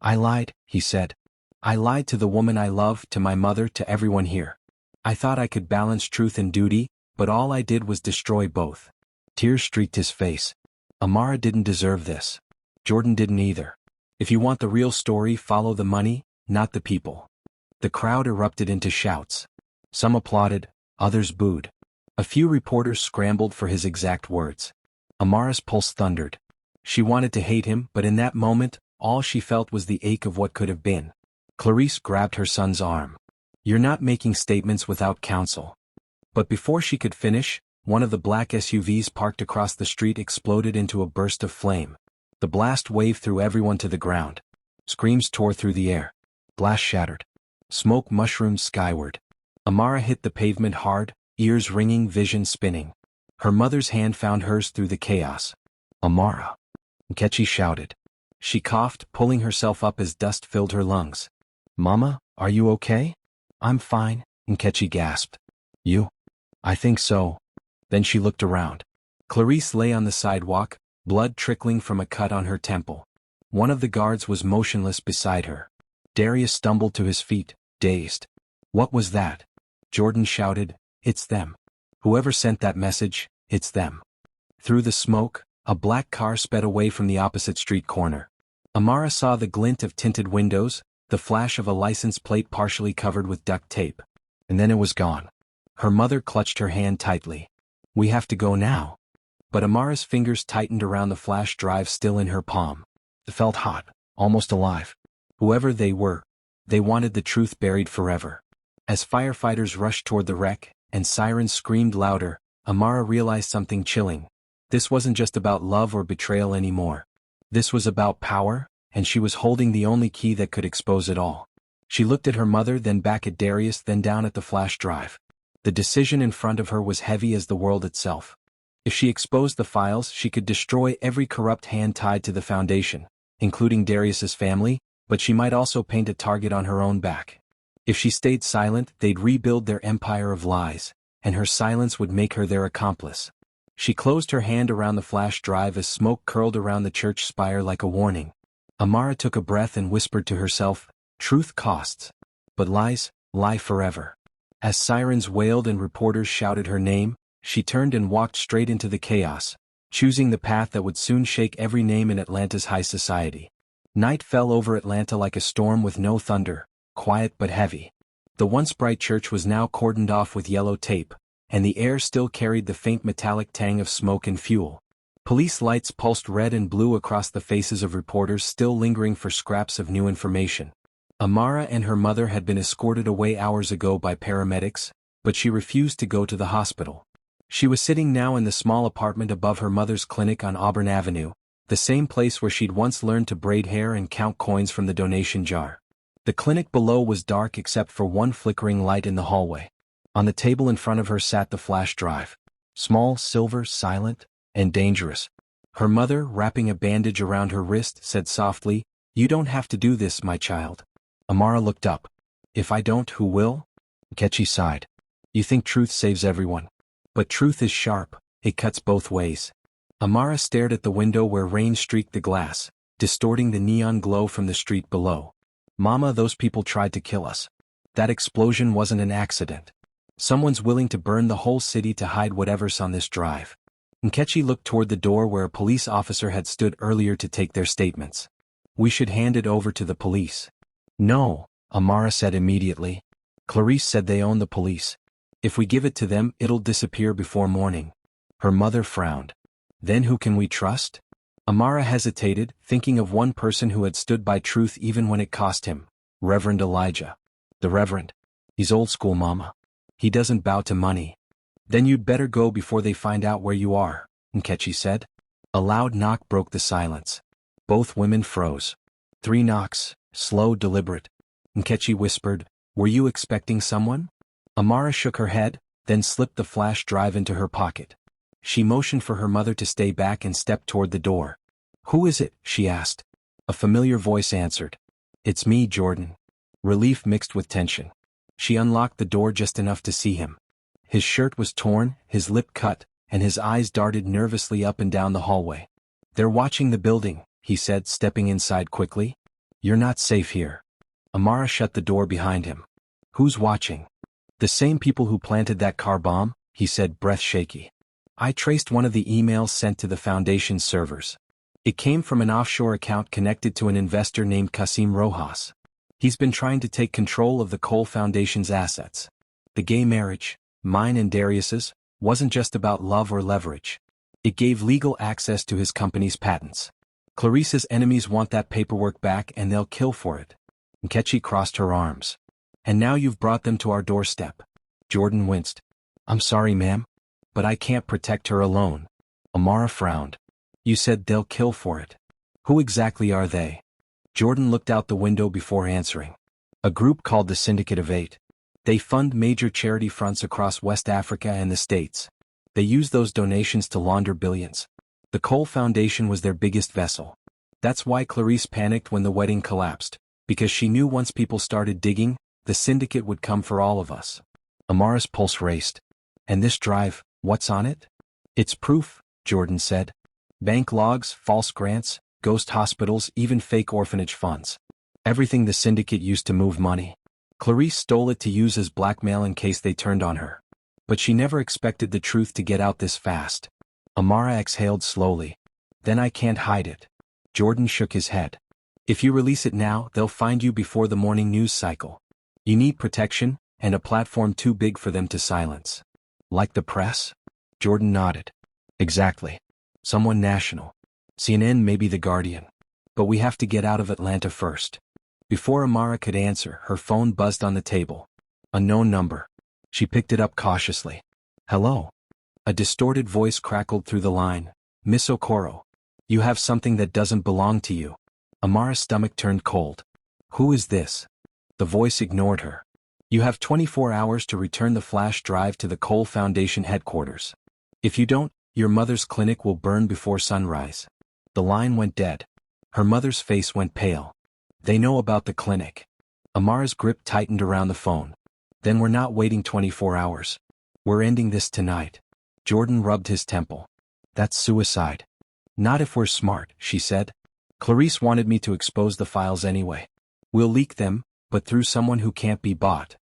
I lied," he said. "I lied to the woman I love, to my mother, to everyone here. I thought I could balance truth and duty, but all I did was destroy both." Tears streaked his face. Amara didn't deserve this. Jordan didn't either. If you want the real story, follow the money, not the people. The crowd erupted into shouts. Some applauded, others booed. A few reporters scrambled for his exact words. Amara's pulse thundered. She wanted to hate him, but in that moment, all she felt was the ache of what could have been. Clarice grabbed her son's arm. "You're not making statements without counsel." But before she could finish, one of the black SUVs parked across the street exploded into a burst of flame. The blast wave threw everyone to the ground. Screams tore through the air. Glass shattered. Smoke mushroomed skyward. Amara hit the pavement hard, ears ringing, vision spinning. Her mother's hand found hers through the chaos. "Amara!" Nkechi shouted. She coughed, pulling herself up as dust filled her lungs. "Mama, are you okay?" "I'm fine," Nkechi gasped. "You?" "I think so." Then she looked around. Clarice lay on the sidewalk, blood trickling from a cut on her temple. One of the guards was motionless beside her. Darius stumbled to his feet, dazed. "What was that?" Jordan shouted, "It's them. Whoever sent that message, it's them." Through the smoke, a black car sped away from the opposite street corner. Amara saw the glint of tinted windows, the flash of a license plate partially covered with duct tape. And then it was gone. Her mother clutched her hand tightly. "We have to go now." But Amara's fingers tightened around the flash drive still in her palm. It felt hot, almost alive. Whoever they were, they wanted the truth buried forever. As firefighters rushed toward the wreck, and sirens screamed louder, Amara realized something chilling. This wasn't just about love or betrayal anymore. This was about power, and she was holding the only key that could expose it all. She looked at her mother, then back at Darius, then down at the flash drive. The decision in front of her was heavy as the world itself. If she exposed the files, she could destroy every corrupt hand tied to the Foundation, including Darius's family, but she might also paint a target on her own back. If she stayed silent, they'd rebuild their empire of lies, and her silence would make her their accomplice. She closed her hand around the flash drive as smoke curled around the church spire like a warning. Amara took a breath and whispered to herself, "Truth costs. But lies, lie forever." As sirens wailed and reporters shouted her name, she turned and walked straight into the chaos, choosing the path that would soon shake every name in Atlanta's high society. Night fell over Atlanta like a storm with no thunder, quiet but heavy. The once bright church was now cordoned off with yellow tape, and the air still carried the faint metallic tang of smoke and fuel. Police lights pulsed red and blue across the faces of reporters still lingering for scraps of new information. Amara and her mother had been escorted away hours ago by paramedics, but she refused to go to the hospital. She was sitting now in the small apartment above her mother's clinic on Auburn Avenue, the same place where she'd once learned to braid hair and count coins from the donation jar. The clinic below was dark except for one flickering light in the hallway. On the table in front of her sat the flash drive. Small, silver, silent, and dangerous. Her mother, wrapping a bandage around her wrist, said softly, "You don't have to do this, my child." Amara looked up. "If I don't, who will?" Nkechi sighed. "You think truth saves everyone. But truth is sharp, it cuts both ways." Amara stared at the window where rain streaked the glass, distorting the neon glow from the street below. "Mama, those people tried to kill us. That explosion wasn't an accident. Someone's willing to burn the whole city to hide whatever's on this drive." Nkechi looked toward the door where a police officer had stood earlier to take their statements. "We should hand it over to the police." "No," Amara said immediately. "Clarice said they own the police. If we give it to them, it'll disappear before morning." Her mother frowned. "Then who can we trust?" Amara hesitated, thinking of one person who had stood by truth even when it cost him. Reverend Elijah. The Reverend. He's old school, Mama. He doesn't bow to money. "Then you'd better go before they find out where you are," Nkechi said. A loud knock broke the silence. Both women froze. 3 knocks, slow, deliberate. Nkechi whispered, "Were you expecting someone?" Amara shook her head, then slipped the flash drive into her pocket. She motioned for her mother to stay back and stepped toward the door. "Who is it?" she asked. A familiar voice answered. "It's me, Jordan." Relief mixed with tension. She unlocked the door just enough to see him. His shirt was torn, his lip cut, and his eyes darted nervously up and down the hallway. "They're watching the building," he said, stepping inside quickly. "You're not safe here." Amara shut the door behind him. "Who's watching?" "The same people who planted that car bomb," he said, breath shaky. "I traced one of the emails sent to the Foundation's servers. It came from an offshore account connected to an investor named Qasim Rojas. He's been trying to take control of the Cole Foundation's assets. The gay marriage, mine and Darius's, wasn't just about love or leverage. It gave legal access to his company's patents. Clarice's enemies want that paperwork back and they'll kill for it." Nkechi crossed her arms. "And now you've brought them to our doorstep." Jordan winced. "I'm sorry, ma'am, but I can't protect her alone." Amara frowned. "You said they'll kill for it. Who exactly are they?" Jordan looked out the window before answering. "A group called the Syndicate of Eight. They fund major charity fronts across West Africa and the States. They use those donations to launder billions. The Cole Foundation was their biggest vessel. That's why Clarice panicked when the wedding collapsed, because she knew once people started digging, the syndicate would come for all of us." Amara's pulse raced. "And this drive, what's on it?" "It's proof," Jordan said. "Bank logs, false grants, ghost hospitals, even fake orphanage funds. Everything the syndicate used to move money. Clarice stole it to use as blackmail in case they turned on her. But she never expected the truth to get out this fast." Amara exhaled slowly. "Then I can't hide it." Jordan shook his head. "If you release it now, they'll find you before the morning news cycle. You need protection, and a platform too big for them to silence." "Like the press?" Jordan nodded. "Exactly. Someone national. CNN, maybe The Guardian. But we have to get out of Atlanta first." Before Amara could answer, her phone buzzed on the table. A known number. She picked it up cautiously. "Hello." A distorted voice crackled through the line. "Miss Okoro. You have something that doesn't belong to you." Amara's stomach turned cold. "Who is this?" The voice ignored her. "You have 24 hours to return the flash drive to the Cole Foundation headquarters. If you don't, your mother's clinic will burn before sunrise." The line went dead. Her mother's face went pale. "They know about the clinic." Amara's grip tightened around the phone. "Then we're not waiting 24 hours. We're ending this tonight." Jordan rubbed his temple. "That's suicide." "Not if we're smart," she said. "Clarice wanted me to expose the files anyway. We'll leak them, but through someone who can't be bought."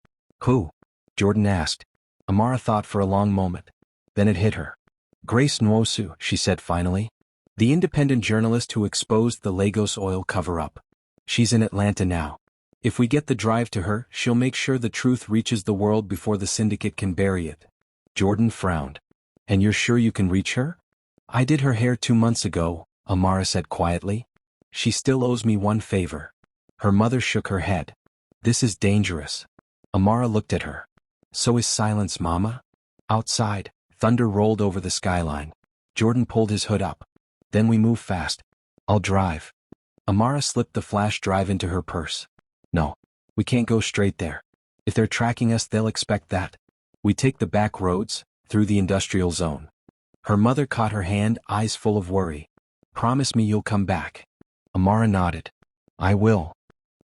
"Who?" Jordan asked. Amara thought for a long moment. Then it hit her. "Grace Nwosu," she said finally. "The independent journalist who exposed the Lagos oil cover-up. She's in Atlanta now. If we get the drive to her, she'll make sure the truth reaches the world before the syndicate can bury it." Jordan frowned. "And you're sure you can reach her?" "I did her hair 2 months ago," Amara said quietly. "She still owes me one favor." Her mother shook her head. "This is dangerous." Amara looked at her. "So is silence, Mama." Outside, thunder rolled over the skyline. Jordan pulled his hood up. "Then we move fast. I'll drive." Amara slipped the flash drive into her purse. "No. We can't go straight there. If they're tracking us, they'll expect that. We take the back roads, through the industrial zone." Her mother caught her hand, eyes full of worry. "Promise me you'll come back." Amara nodded. "I will."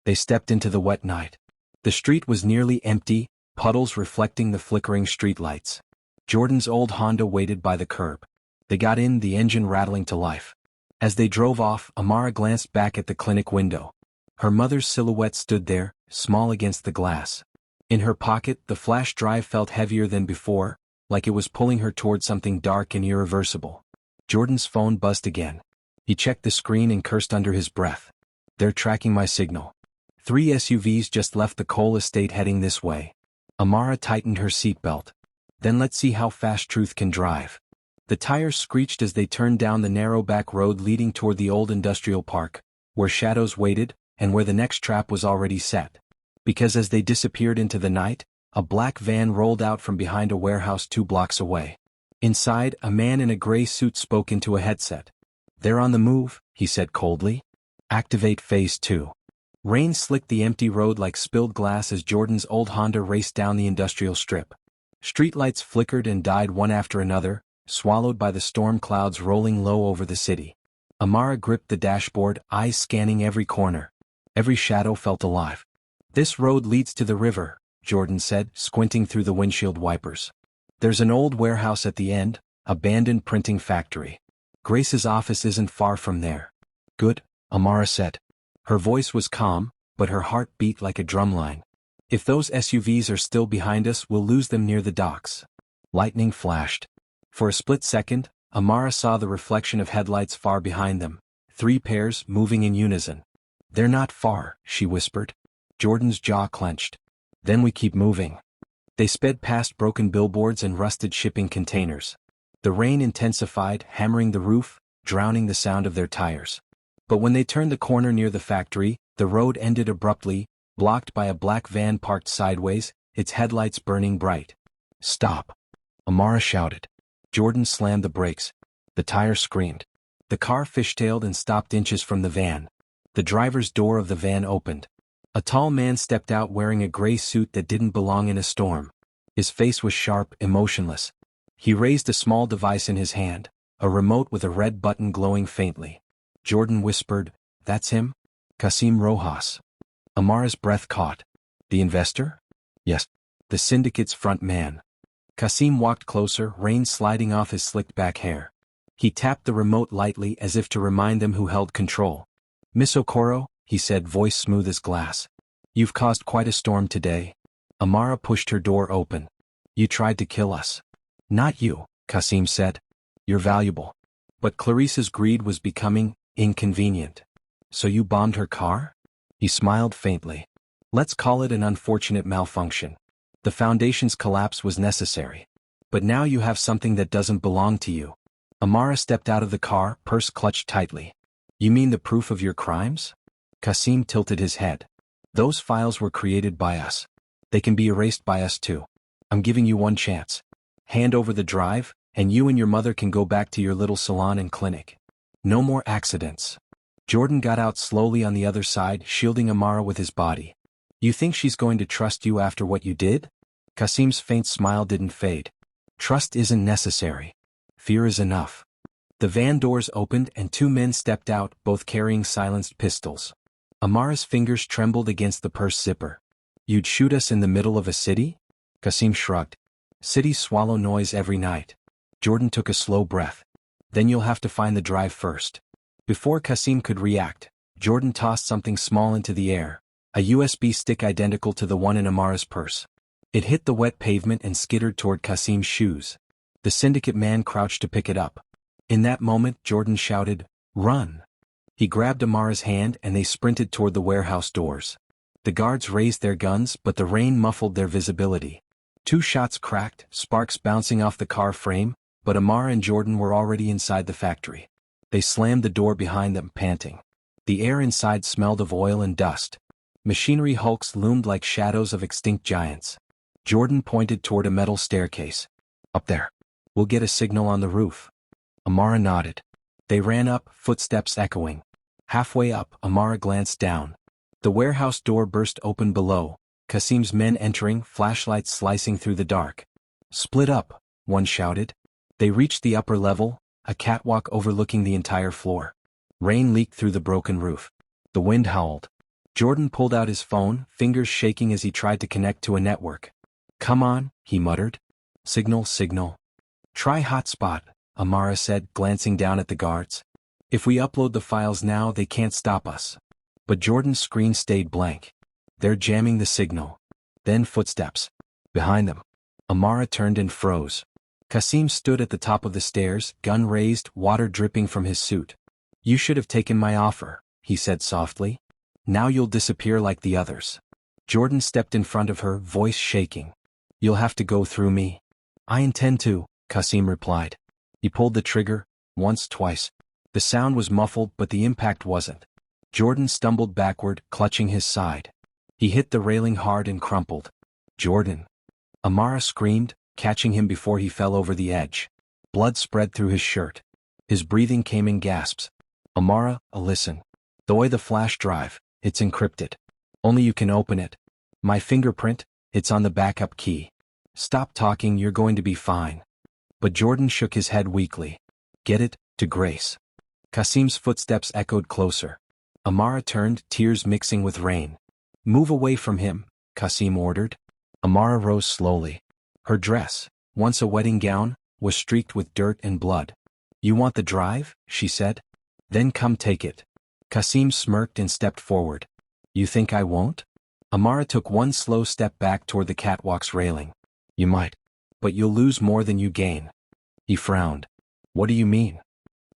They stepped into the wet night. The street was nearly empty, puddles reflecting the flickering streetlights. Jordan's old Honda waited by the curb. They got in, the engine rattling to life. As they drove off, Amara glanced back at the clinic window. Her mother's silhouette stood there, small against the glass. In her pocket, the flash drive felt heavier than before, like it was pulling her toward something dark and irreversible. Jordan's phone buzzed again. He checked the screen and cursed under his breath. "They're tracking my signal. 3 SUVs just left the Cole estate heading this way." Amara tightened her seatbelt. "Then let's see how fast truth can drive." The tires screeched as they turned down the narrow back road leading toward the old industrial park, where shadows waited, and where the next trap was already set. Because as they disappeared into the night, a black van rolled out from behind a warehouse 2 blocks away. Inside, a man in a gray suit spoke into a headset. "They're on the move," he said coldly. "Activate Phase 2. Rain slicked the empty road like spilled glass as Jordan's old Honda raced down the industrial strip. Streetlights flickered and died one after another, swallowed by the storm clouds rolling low over the city. Amara gripped the dashboard, eyes scanning every corner. Every shadow felt alive. "This road leads to the river," Jordan said, squinting through the windshield wipers. "There's an old warehouse at the end, abandoned printing factory. Grace's office isn't far from there." "Good," Amara said. Her voice was calm, but her heart beat like a drumline. "If those SUVs are still behind us, we'll lose them near the docks." Lightning flashed. For a split second, Amara saw the reflection of headlights far behind them, 3 pairs moving in unison. "They're not far," she whispered. Jordan's jaw clenched. "Then we keep moving." They sped past broken billboards and rusted shipping containers. The rain intensified, hammering the roof, drowning the sound of their tires. But when they turned the corner near the factory, the road ended abruptly, blocked by a black van parked sideways, its headlights burning bright. "Stop!" Amara shouted. Jordan slammed the brakes. The tire screamed. The car fishtailed and stopped inches from the van. The driver's door of the van opened. A tall man stepped out wearing a gray suit that didn't belong in a storm. His face was sharp, emotionless. He raised a small device in his hand, a remote with a red button glowing faintly. Jordan whispered, "That's him? Kasim Rojas." Amara's breath caught. "The investor?" "Yes. The syndicate's front man." Kasim walked closer, rain sliding off his slicked back hair. He tapped the remote lightly as if to remind them who held control. "Miss Okoro," he said, voice smooth as glass. "You've caused quite a storm today." Amara pushed her door open. "You tried to kill us." "Not you," Kasim said. "You're valuable." But Clarice's greed was becoming inconvenient. "So you bombed her car?" He smiled faintly. "Let's call it an unfortunate malfunction. The foundation's collapse was necessary. But now you have something that doesn't belong to you." Amara stepped out of the car, purse clutched tightly. "You mean the proof of your crimes?" Kasim tilted his head. "Those files were created by us. They can be erased by us too. I'm giving you one chance. Hand over the drive, and you and your mother can go back to your little salon and clinic. No more accidents." Jordan got out slowly on the other side, shielding Amara with his body. "You think she's going to trust you after what you did?" Kasim's faint smile didn't fade. "Trust isn't necessary. Fear is enough." The van doors opened and 2 men stepped out, both carrying silenced pistols. Amara's fingers trembled against the purse zipper. "You'd shoot us in the middle of a city?" Kasim shrugged. "Cities swallow noise every night." Jordan took a slow breath. "Then you'll have to find the drive first." Before Kasim could react, Jordan tossed something small into the air, a USB stick identical to the one in Amara's purse. It hit the wet pavement and skittered toward Kasim's shoes. The syndicate man crouched to pick it up. In that moment, Jordan shouted, "Run!" He grabbed Amara's hand and they sprinted toward the warehouse doors. The guards raised their guns, but the rain muffled their visibility. 2 shots cracked, sparks bouncing off the car frame, but Amara and Jordan were already inside the factory. They slammed the door behind them, panting. The air inside smelled of oil and dust. Machinery hulks loomed like shadows of extinct giants. Jordan pointed toward a metal staircase. "Up there. We'll get a signal on the roof." Amara nodded. They ran up, footsteps echoing. Halfway up, Amara glanced down. The warehouse door burst open below, Kasim's men entering, flashlights slicing through the dark. "Split up," one shouted. They reached the upper level, a catwalk overlooking the entire floor. Rain leaked through the broken roof. The wind howled. Jordan pulled out his phone, fingers shaking as he tried to connect to a network. "Come on," he muttered. "Signal, signal." "Try hotspot," Amara said, glancing down at the guards. "If we upload the files now, they can't stop us." But Jordan's screen stayed blank. "They're jamming the signal." Then footsteps. Behind them. Amara turned and froze. Kasim stood at the top of the stairs, gun raised, water dripping from his suit. "You should have taken my offer," he said softly. "Now you'll disappear like the others." Jordan stepped in front of her, voice shaking. "You'll have to go through me." "I intend to," Kasim replied. He pulled the trigger, once, twice. The sound was muffled, but the impact wasn't. Jordan stumbled backward, clutching his side. He hit the railing hard and crumpled. "Jordan!" Amara screamed, catching him before he fell over the edge. Blood spread through his shirt. His breathing came in gasps. Amara, listen. The flash drive, it's encrypted. Only you can open it. My fingerprint, it's on the backup key. Stop talking, you're going to be fine. But Jordan shook his head weakly. Get it, to Grace. Kasim's footsteps echoed closer. Amara turned, tears mixing with rain. Move away from him, Kasim ordered. Amara rose slowly. Her dress, once a wedding gown, was streaked with dirt and blood. You want the drive? She said. Then come take it. Kasim smirked and stepped forward. You think I won't? Amara took one slow step back toward the catwalk's railing. You might. But you'll lose more than you gain. He frowned. What do you mean?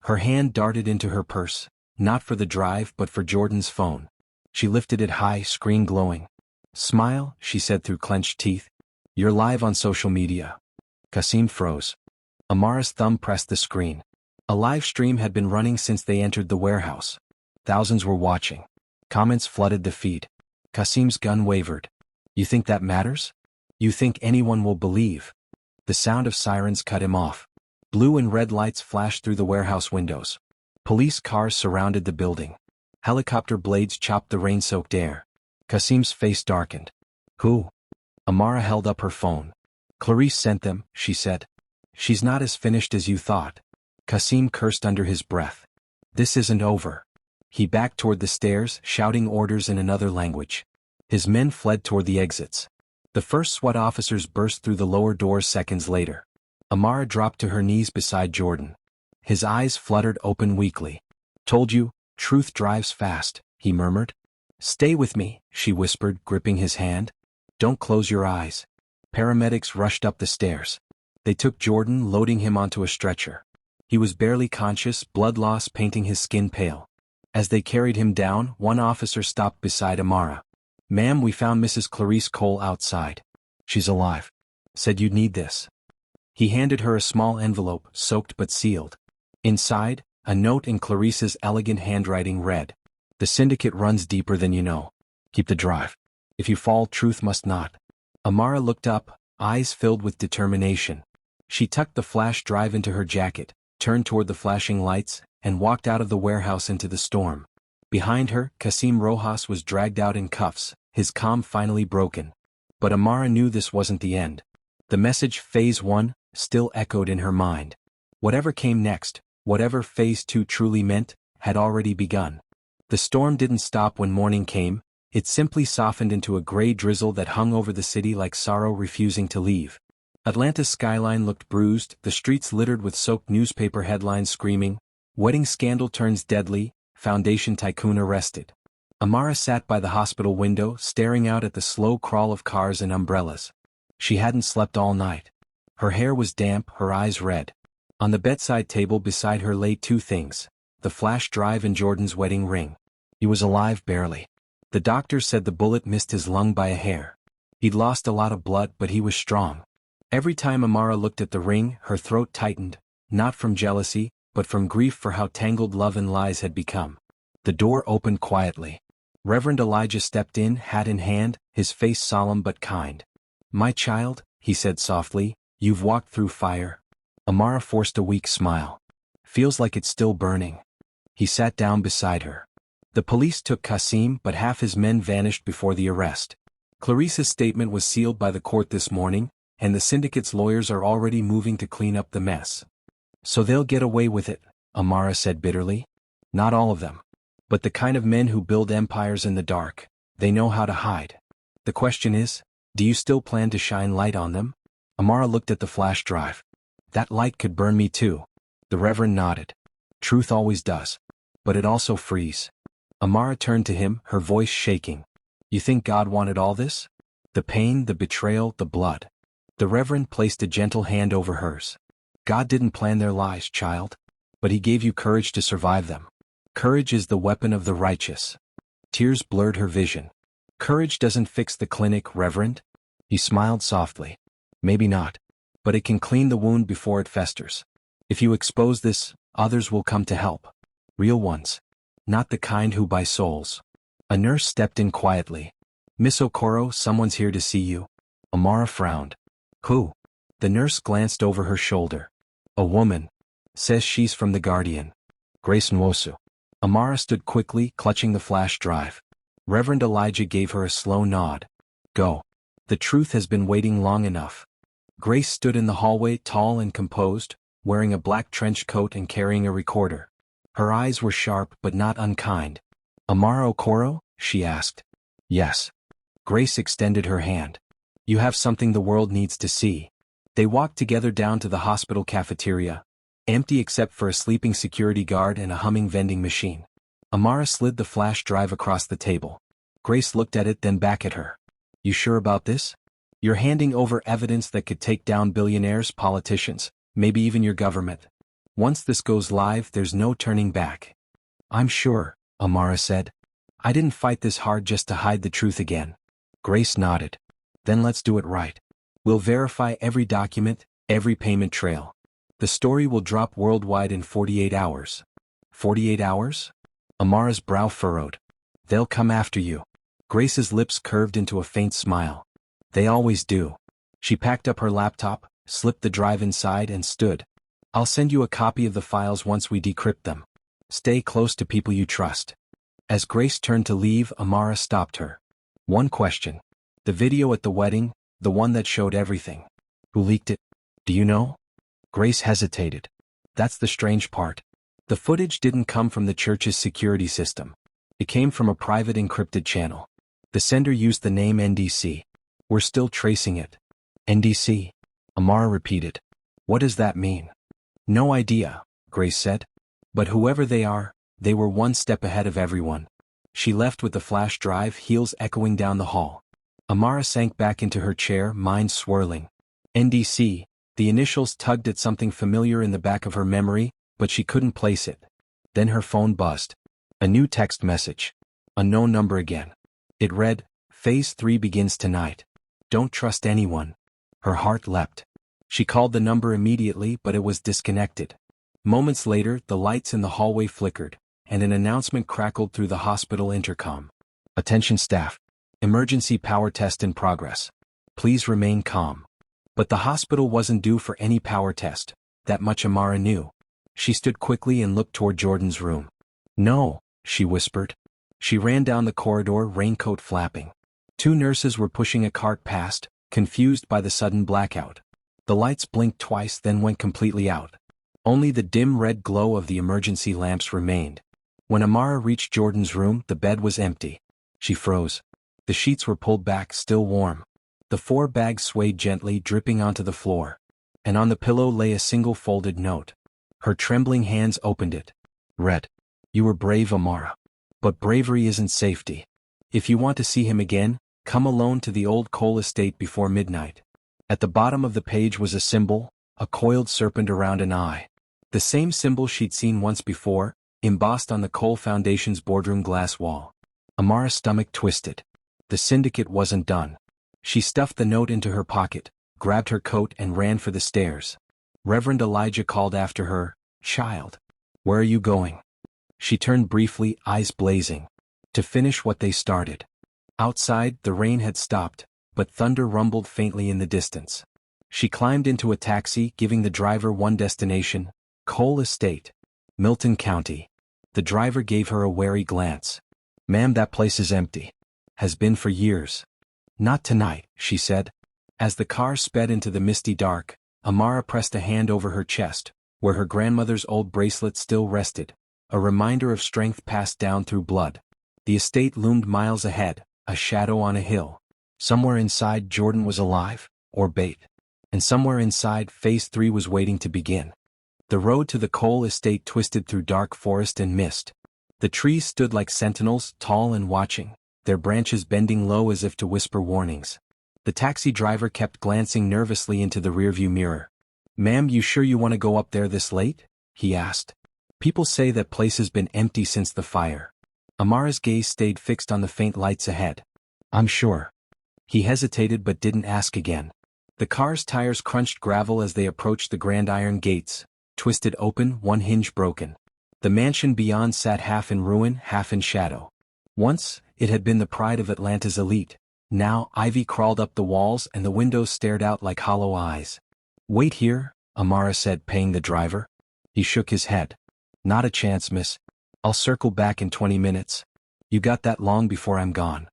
Her hand darted into her purse, not for the drive but for Jordan's phone. She lifted it high, screen glowing. Smile, she said through clenched teeth. You're live on social media. Kasim froze. Amara's thumb pressed the screen. A live stream had been running since they entered the warehouse. Thousands were watching. Comments flooded the feed. Kasim's gun wavered. You think that matters? You think anyone will believe? The sound of sirens cut him off. Blue and red lights flashed through the warehouse windows. Police cars surrounded the building. Helicopter blades chopped the rain-soaked air. Kasim's face darkened. Who? Amara held up her phone. Clarice sent them, she said. She's not as finished as you thought. Kasim cursed under his breath. This isn't over. He backed toward the stairs, shouting orders in another language. His men fled toward the exits. The first SWAT officers burst through the lower doors seconds later. Amara dropped to her knees beside Jordan. His eyes fluttered open weakly. Told you, truth drives fast, he murmured. Stay with me, she whispered, gripping his hand. Don't close your eyes. Paramedics rushed up the stairs. They took Jordan, loading him onto a stretcher. He was barely conscious, blood loss painting his skin pale. As they carried him down, one officer stopped beside Amara. Ma'am, we found Mrs. Clarice Cole outside. She's alive. Said you'd need this. He handed her a small envelope, soaked but sealed. Inside, a note in Clarice's elegant handwriting read, The syndicate runs deeper than you know. Keep the drive. If you fall, truth must not. Amara looked up, eyes filled with determination. She tucked the flash drive into her jacket, turned toward the flashing lights, and walked out of the warehouse into the storm. Behind her, Kasim Rojas was dragged out in cuffs, his calm finally broken. But Amara knew this wasn't the end. The message Phase 1 still echoed in her mind. Whatever came next, whatever Phase 2 truly meant, had already begun. The storm didn't stop when morning came, it simply softened into a gray drizzle that hung over the city like sorrow refusing to leave. Atlanta's skyline looked bruised, the streets littered with soaked newspaper headlines screaming, Wedding scandal turns deadly, Foundation tycoon arrested. Amara sat by the hospital window, staring out at the slow crawl of cars and umbrellas. She hadn't slept all night. Her hair was damp, her eyes red. On the bedside table beside her lay two things, the flash drive and Jordan's wedding ring. He was alive barely. The doctor said the bullet missed his lung by a hair. He'd lost a lot of blood, but he was strong. Every time Amara looked at the ring, her throat tightened, not from jealousy, but from grief for how tangled love and lies had become. The door opened quietly. Reverend Elijah stepped in, hat in hand, his face solemn but kind. My child, he said softly, you've walked through fire. Amara forced a weak smile. Feels like it's still burning. He sat down beside her. The police took Kasim, but half his men vanished before the arrest. Clarice's statement was sealed by the court this morning, and the syndicate's lawyers are already moving to clean up the mess. So they'll get away with it, Amara said bitterly. Not all of them. But the kind of men who build empires in the dark, they know how to hide. The question is, do you still plan to shine light on them? Amara looked at the flash drive. That light could burn me too. The Reverend nodded. Truth always does. But it also frees. Amara turned to him, her voice shaking. You think God wanted all this? The pain, the betrayal, the blood. The Reverend placed a gentle hand over hers. God didn't plan their lives, child. But he gave you courage to survive them. Courage is the weapon of the righteous. Tears blurred her vision. Courage doesn't fix the clinic, Reverend. He smiled softly. Maybe not. But it can clean the wound before it festers. If you expose this, others will come to help. Real ones. Not the kind who buy souls. A nurse stepped in quietly. Miss Okoro, someone's here to see you. Amara frowned. Who? The nurse glanced over her shoulder. A woman. Says she's from the Guardian. Grace Nwosu. Amara stood quickly, clutching the flash drive. Reverend Elijah gave her a slow nod. Go. The truth has been waiting long enough. Grace stood in the hallway, tall and composed, wearing a black trench coat and carrying a recorder. Her eyes were sharp but not unkind. Amara Okoro? She asked. Yes. Grace extended her hand. You have something the world needs to see. They walked together down to the hospital cafeteria, empty except for a sleeping security guard and a humming vending machine. Amara slid the flash drive across the table. Grace looked at it, then back at her. You sure about this? You're handing over evidence that could take down billionaires, politicians, maybe even your government. Once this goes live, there's no turning back. I'm sure, Amara said. I didn't fight this hard just to hide the truth again. Grace nodded. Then let's do it right. We'll verify every document, every payment trail. The story will drop worldwide in 48 hours. 48 hours? Amara's brow furrowed. They'll come after you. Grace's lips curved into a faint smile. They always do. She packed up her laptop, slipped the drive inside and stood. I'll send you a copy of the files once we decrypt them. Stay close to people you trust. As Grace turned to leave, Amara stopped her. One question. The video at the wedding, the one that showed everything. Who leaked it? Do you know? Grace hesitated. That's the strange part. The footage didn't come from the church's security system. It came from a private encrypted channel. The sender used the name NDC. We're still tracing it. NDC? Amara repeated. What does that mean? No idea, Grace said. But whoever they are, they were one step ahead of everyone. She left with the flash drive, heels echoing down the hall. Amara sank back into her chair, mind swirling. NDC, the initials tugged at something familiar in the back of her memory, but she couldn't place it. Then her phone buzzed. A new text message. Unknown number again. It read, Phase 3 begins tonight. Don't trust anyone. Her heart leapt. She called the number immediately, but it was disconnected. Moments later, the lights in the hallway flickered, and an announcement crackled through the hospital intercom. Attention staff. Emergency power test in progress. Please remain calm. But the hospital wasn't due for any power test. That much Amara knew. She stood quickly and looked toward Jordan's room. No, she whispered. She ran down the corridor, raincoat flapping. Two nurses were pushing a cart past, confused by the sudden blackout. The lights blinked twice, then went completely out. Only the dim red glow of the emergency lamps remained. When Amara reached Jordan's room, the bed was empty. She froze. The sheets were pulled back, still warm. The 4 bags swayed gently, dripping onto the floor. And on the pillow lay a single folded note. Her trembling hands opened it. Read. You were brave, Amara. But bravery isn't safety. If you want to see him again, come alone to the old coal estate before midnight. At the bottom of the page was a symbol, a coiled serpent around an eye. The same symbol she'd seen once before, embossed on the Coal Foundation's boardroom glass wall. Amara's stomach twisted. The syndicate wasn't done. She stuffed the note into her pocket, grabbed her coat and ran for the stairs. Reverend Elijah called after her, Child. Where are you going? She turned briefly, eyes blazing. To finish what they started. Outside, the rain had stopped, but thunder rumbled faintly in the distance. She climbed into a taxi, giving the driver one destination, Coal Estate, Milton County. The driver gave her a wary glance. Ma'am, that place is empty. Has been for years. Not tonight, she said. As the car sped into the misty dark, Amara pressed a hand over her chest, where her grandmother's old bracelet still rested, a reminder of strength passed down through blood. The estate loomed miles ahead, a shadow on a hill. Somewhere inside, Jordan was alive, or bait. And somewhere inside, Phase 3 was waiting to begin. The road to the coal estate twisted through dark forest and mist. The trees stood like sentinels, tall and watching, their branches bending low as if to whisper warnings. The taxi driver kept glancing nervously into the rearview mirror. Ma'am, you sure you want to go up there this late? He asked. People say that place has been empty since the fire. Amara's gaze stayed fixed on the faint lights ahead. I'm sure. He hesitated but didn't ask again. The car's tires crunched gravel as they approached the grand iron gates, twisted open, one hinge broken. The mansion beyond sat half in ruin, half in shadow. Once, it had been the pride of Atlanta's elite. Now, ivy crawled up the walls and the windows stared out like hollow eyes. Wait here, Amara said, paying the driver. He shook his head. Not a chance, miss. I'll circle back in 20 minutes. You got that long before I'm gone.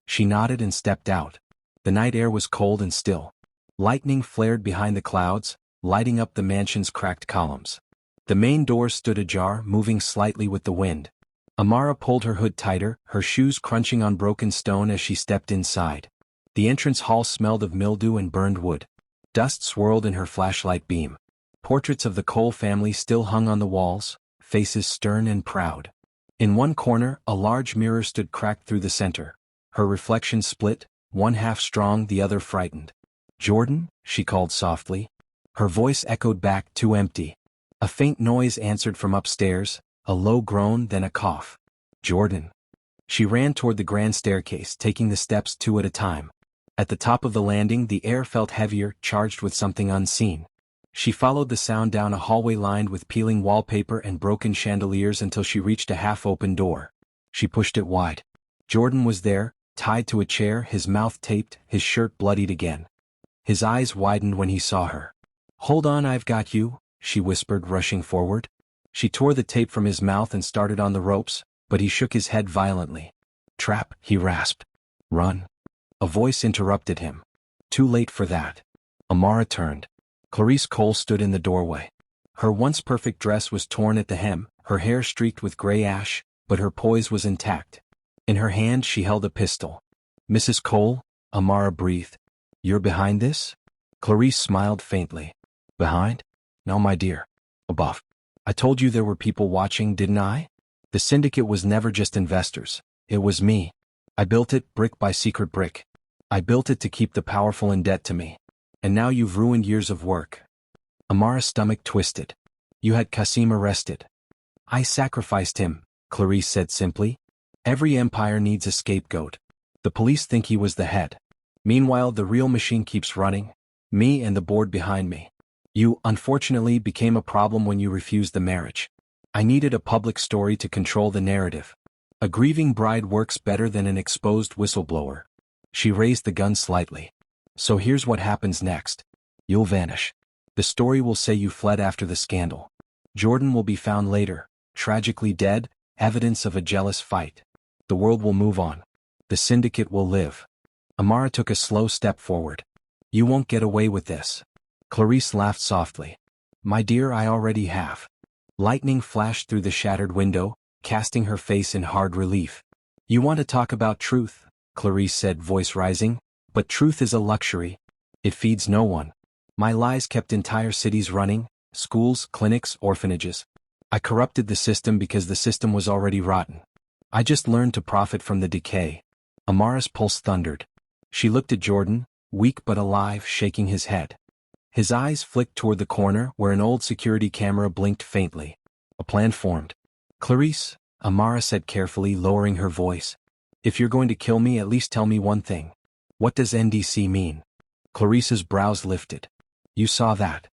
She nodded and stepped out. The night air was cold and still. Lightning flared behind the clouds, lighting up the mansion's cracked columns. The main door stood ajar, moving slightly with the wind. Amara pulled her hood tighter, her shoes crunching on broken stone as she stepped inside. The entrance hall smelled of mildew and burned wood. Dust swirled in her flashlight beam. Portraits of the Cole family still hung on the walls, faces stern and proud. In one corner, a large mirror stood cracked through the center. Her reflection split, one half strong, the other frightened. "Jordan?" she called softly. Her voice echoed back, too empty. A faint noise answered from upstairs, a low groan, then a cough. "Jordan." She ran toward the grand staircase, taking the steps 2 at a time. At the top of the landing, the air felt heavier, charged with something unseen. She followed the sound down a hallway lined with peeling wallpaper and broken chandeliers until she reached a half-open door. She pushed it wide. Jordan was there, tied to a chair, his mouth taped, his shirt bloodied again. His eyes widened when he saw her. "Hold on, I've got you," she whispered, rushing forward. She tore the tape from his mouth and started on the ropes, but he shook his head violently. "Trap," he rasped. "Run." A voice interrupted him. Too late for that. Amara turned. Clarice Cole stood in the doorway. Her once perfect dress was torn at the hem, her hair streaked with gray ash, but her poise was intact. In her hand she held a pistol. "Mrs. Cole?" Amara breathed. "You're behind this?" Clarice smiled faintly. "Behind? No, my dear. Above. I told you there were people watching, didn't I? The syndicate was never just investors. It was me. I built it, brick by secret brick. I built it to keep the powerful in debt to me. And now you've ruined years of work." Amara's stomach twisted. "You had Qasim arrested." "I sacrificed him," Clarice said simply. "Every empire needs a scapegoat. The police think he was the head. Meanwhile, the real machine keeps running. Me and the board behind me. You, unfortunately, became a problem when you refused the marriage. I needed a public story to control the narrative. A grieving bride works better than an exposed whistleblower." She raised the gun slightly. "So here's what happens next. You'll vanish. The story will say you fled after the scandal. Jordan will be found later, tragically dead, evidence of a jealous fight. The world will move on. The syndicate will live." Amara took a slow step forward. "You won't get away with this." Clarice laughed softly. "My dear, I already have." Lightning flashed through the shattered window, casting her face in hard relief. "You want to talk about truth," Clarice said, voice rising. "But truth is a luxury. It feeds no one. My lies kept entire cities running, schools, clinics, orphanages. I corrupted the system because the system was already rotten. I just learned to profit from the decay." Amara's pulse thundered. She looked at Jordan, weak but alive, shaking his head. His eyes flicked toward the corner where an old security camera blinked faintly. A plan formed. "Clarice," Amara said carefully, lowering her voice. "If you're going to kill me, at least tell me one thing. What does NDC mean?" Clarice's brows lifted. "You saw that.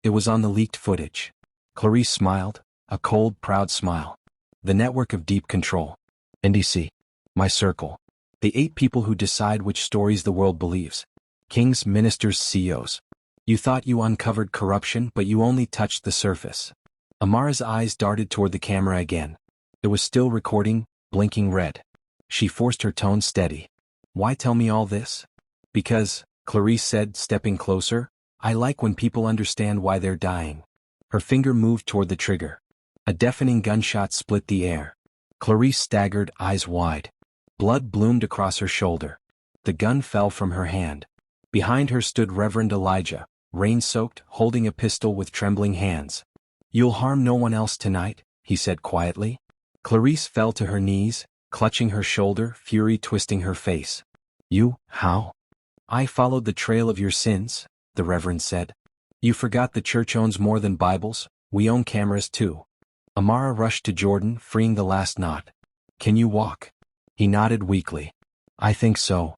It was on the leaked footage." Clarice smiled, a cold, proud smile. "The network of deep control. NDC. My circle. The 8 people who decide which stories the world believes. Kings, ministers, CEOs. You thought you uncovered corruption, but you only touched the surface." Amara's eyes darted toward the camera again. It was still recording, blinking red. She forced her tone steady. "Why tell me all this?" "Because," Clarice said, stepping closer, "I like when people understand why they're dying." Her finger moved toward the trigger. A deafening gunshot split the air. Clarice staggered, eyes wide. Blood bloomed across her shoulder. The gun fell from her hand. Behind her stood Reverend Elijah, rain-soaked, holding a pistol with trembling hands. "You'll harm no one else tonight," he said quietly. Clarice fell to her knees, clutching her shoulder, fury twisting her face. "You, how?" "I followed the trail of your sins," the Reverend said. "You forgot the church owns more than Bibles, we own cameras too." Amara rushed to Jordan, freeing the last knot. "Can you walk?" He nodded weakly. "I think so."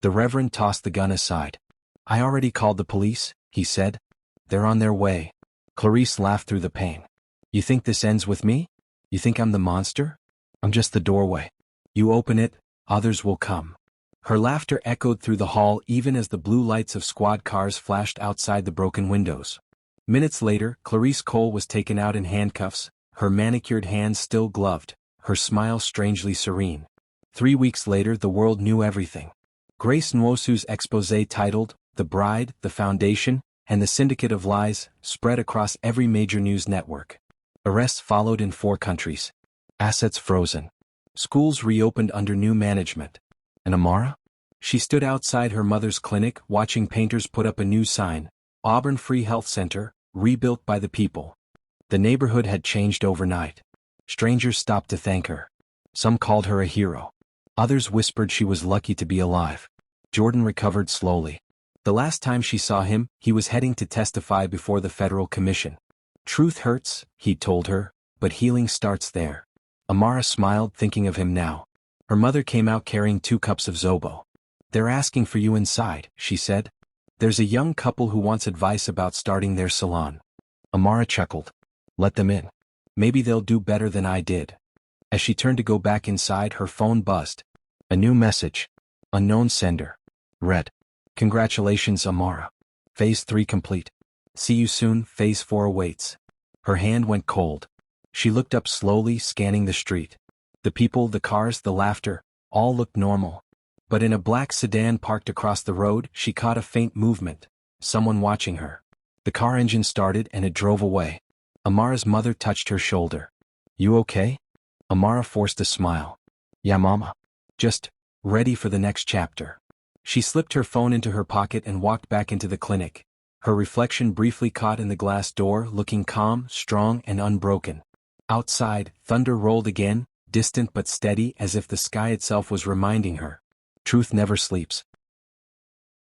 The Reverend tossed the gun aside. "I already called the police," he said. "They're on their way." Clarice laughed through the pain. "You think this ends with me? You think I'm the monster? I'm just the doorway. You open it, others will come." Her laughter echoed through the hall even as the blue lights of squad cars flashed outside the broken windows. Minutes later, Clarice Cole was taken out in handcuffs, her manicured hands still gloved, her smile strangely serene. 3 weeks later the world knew everything. Grace Nwosu's exposé titled, "The Bride, the Foundation, and the Syndicate of Lies," spread across every major news network. Arrests followed in 4 countries. Assets frozen. Schools reopened under new management. And Amara? She stood outside her mother's clinic watching painters put up a new sign, Auburn Free Health Center, rebuilt by the people. The neighborhood had changed overnight. Strangers stopped to thank her. Some called her a hero. Others whispered she was lucky to be alive. Jordan recovered slowly. The last time she saw him, he was heading to testify before the federal commission. "Truth hurts," he told her, "but healing starts there." Amara smiled thinking of him now. Her mother came out carrying 2 cups of Zobo. "They're asking for you inside," she said. "There's a young couple who wants advice about starting their salon." Amara chuckled. "Let them in. Maybe they'll do better than I did." As she turned to go back inside, her phone buzzed. A new message. Unknown sender. Read. "Congratulations, Amara. Phase 3 complete. See you soon, Phase 4 awaits." Her hand went cold. She looked up slowly, scanning the street. The people, the cars, the laughter, all looked normal. But in a black sedan parked across the road, she caught a faint movement. Someone watching her. The car engine started and it drove away. Amara's mother touched her shoulder. "You okay?" Amara forced a smile. "Yeah, Mama. Just ready for the next chapter." She slipped her phone into her pocket and walked back into the clinic. Her reflection briefly caught in the glass door, looking calm, strong, and unbroken. Outside, thunder rolled again, distant but steady, as if the sky itself was reminding her. Truth never sleeps.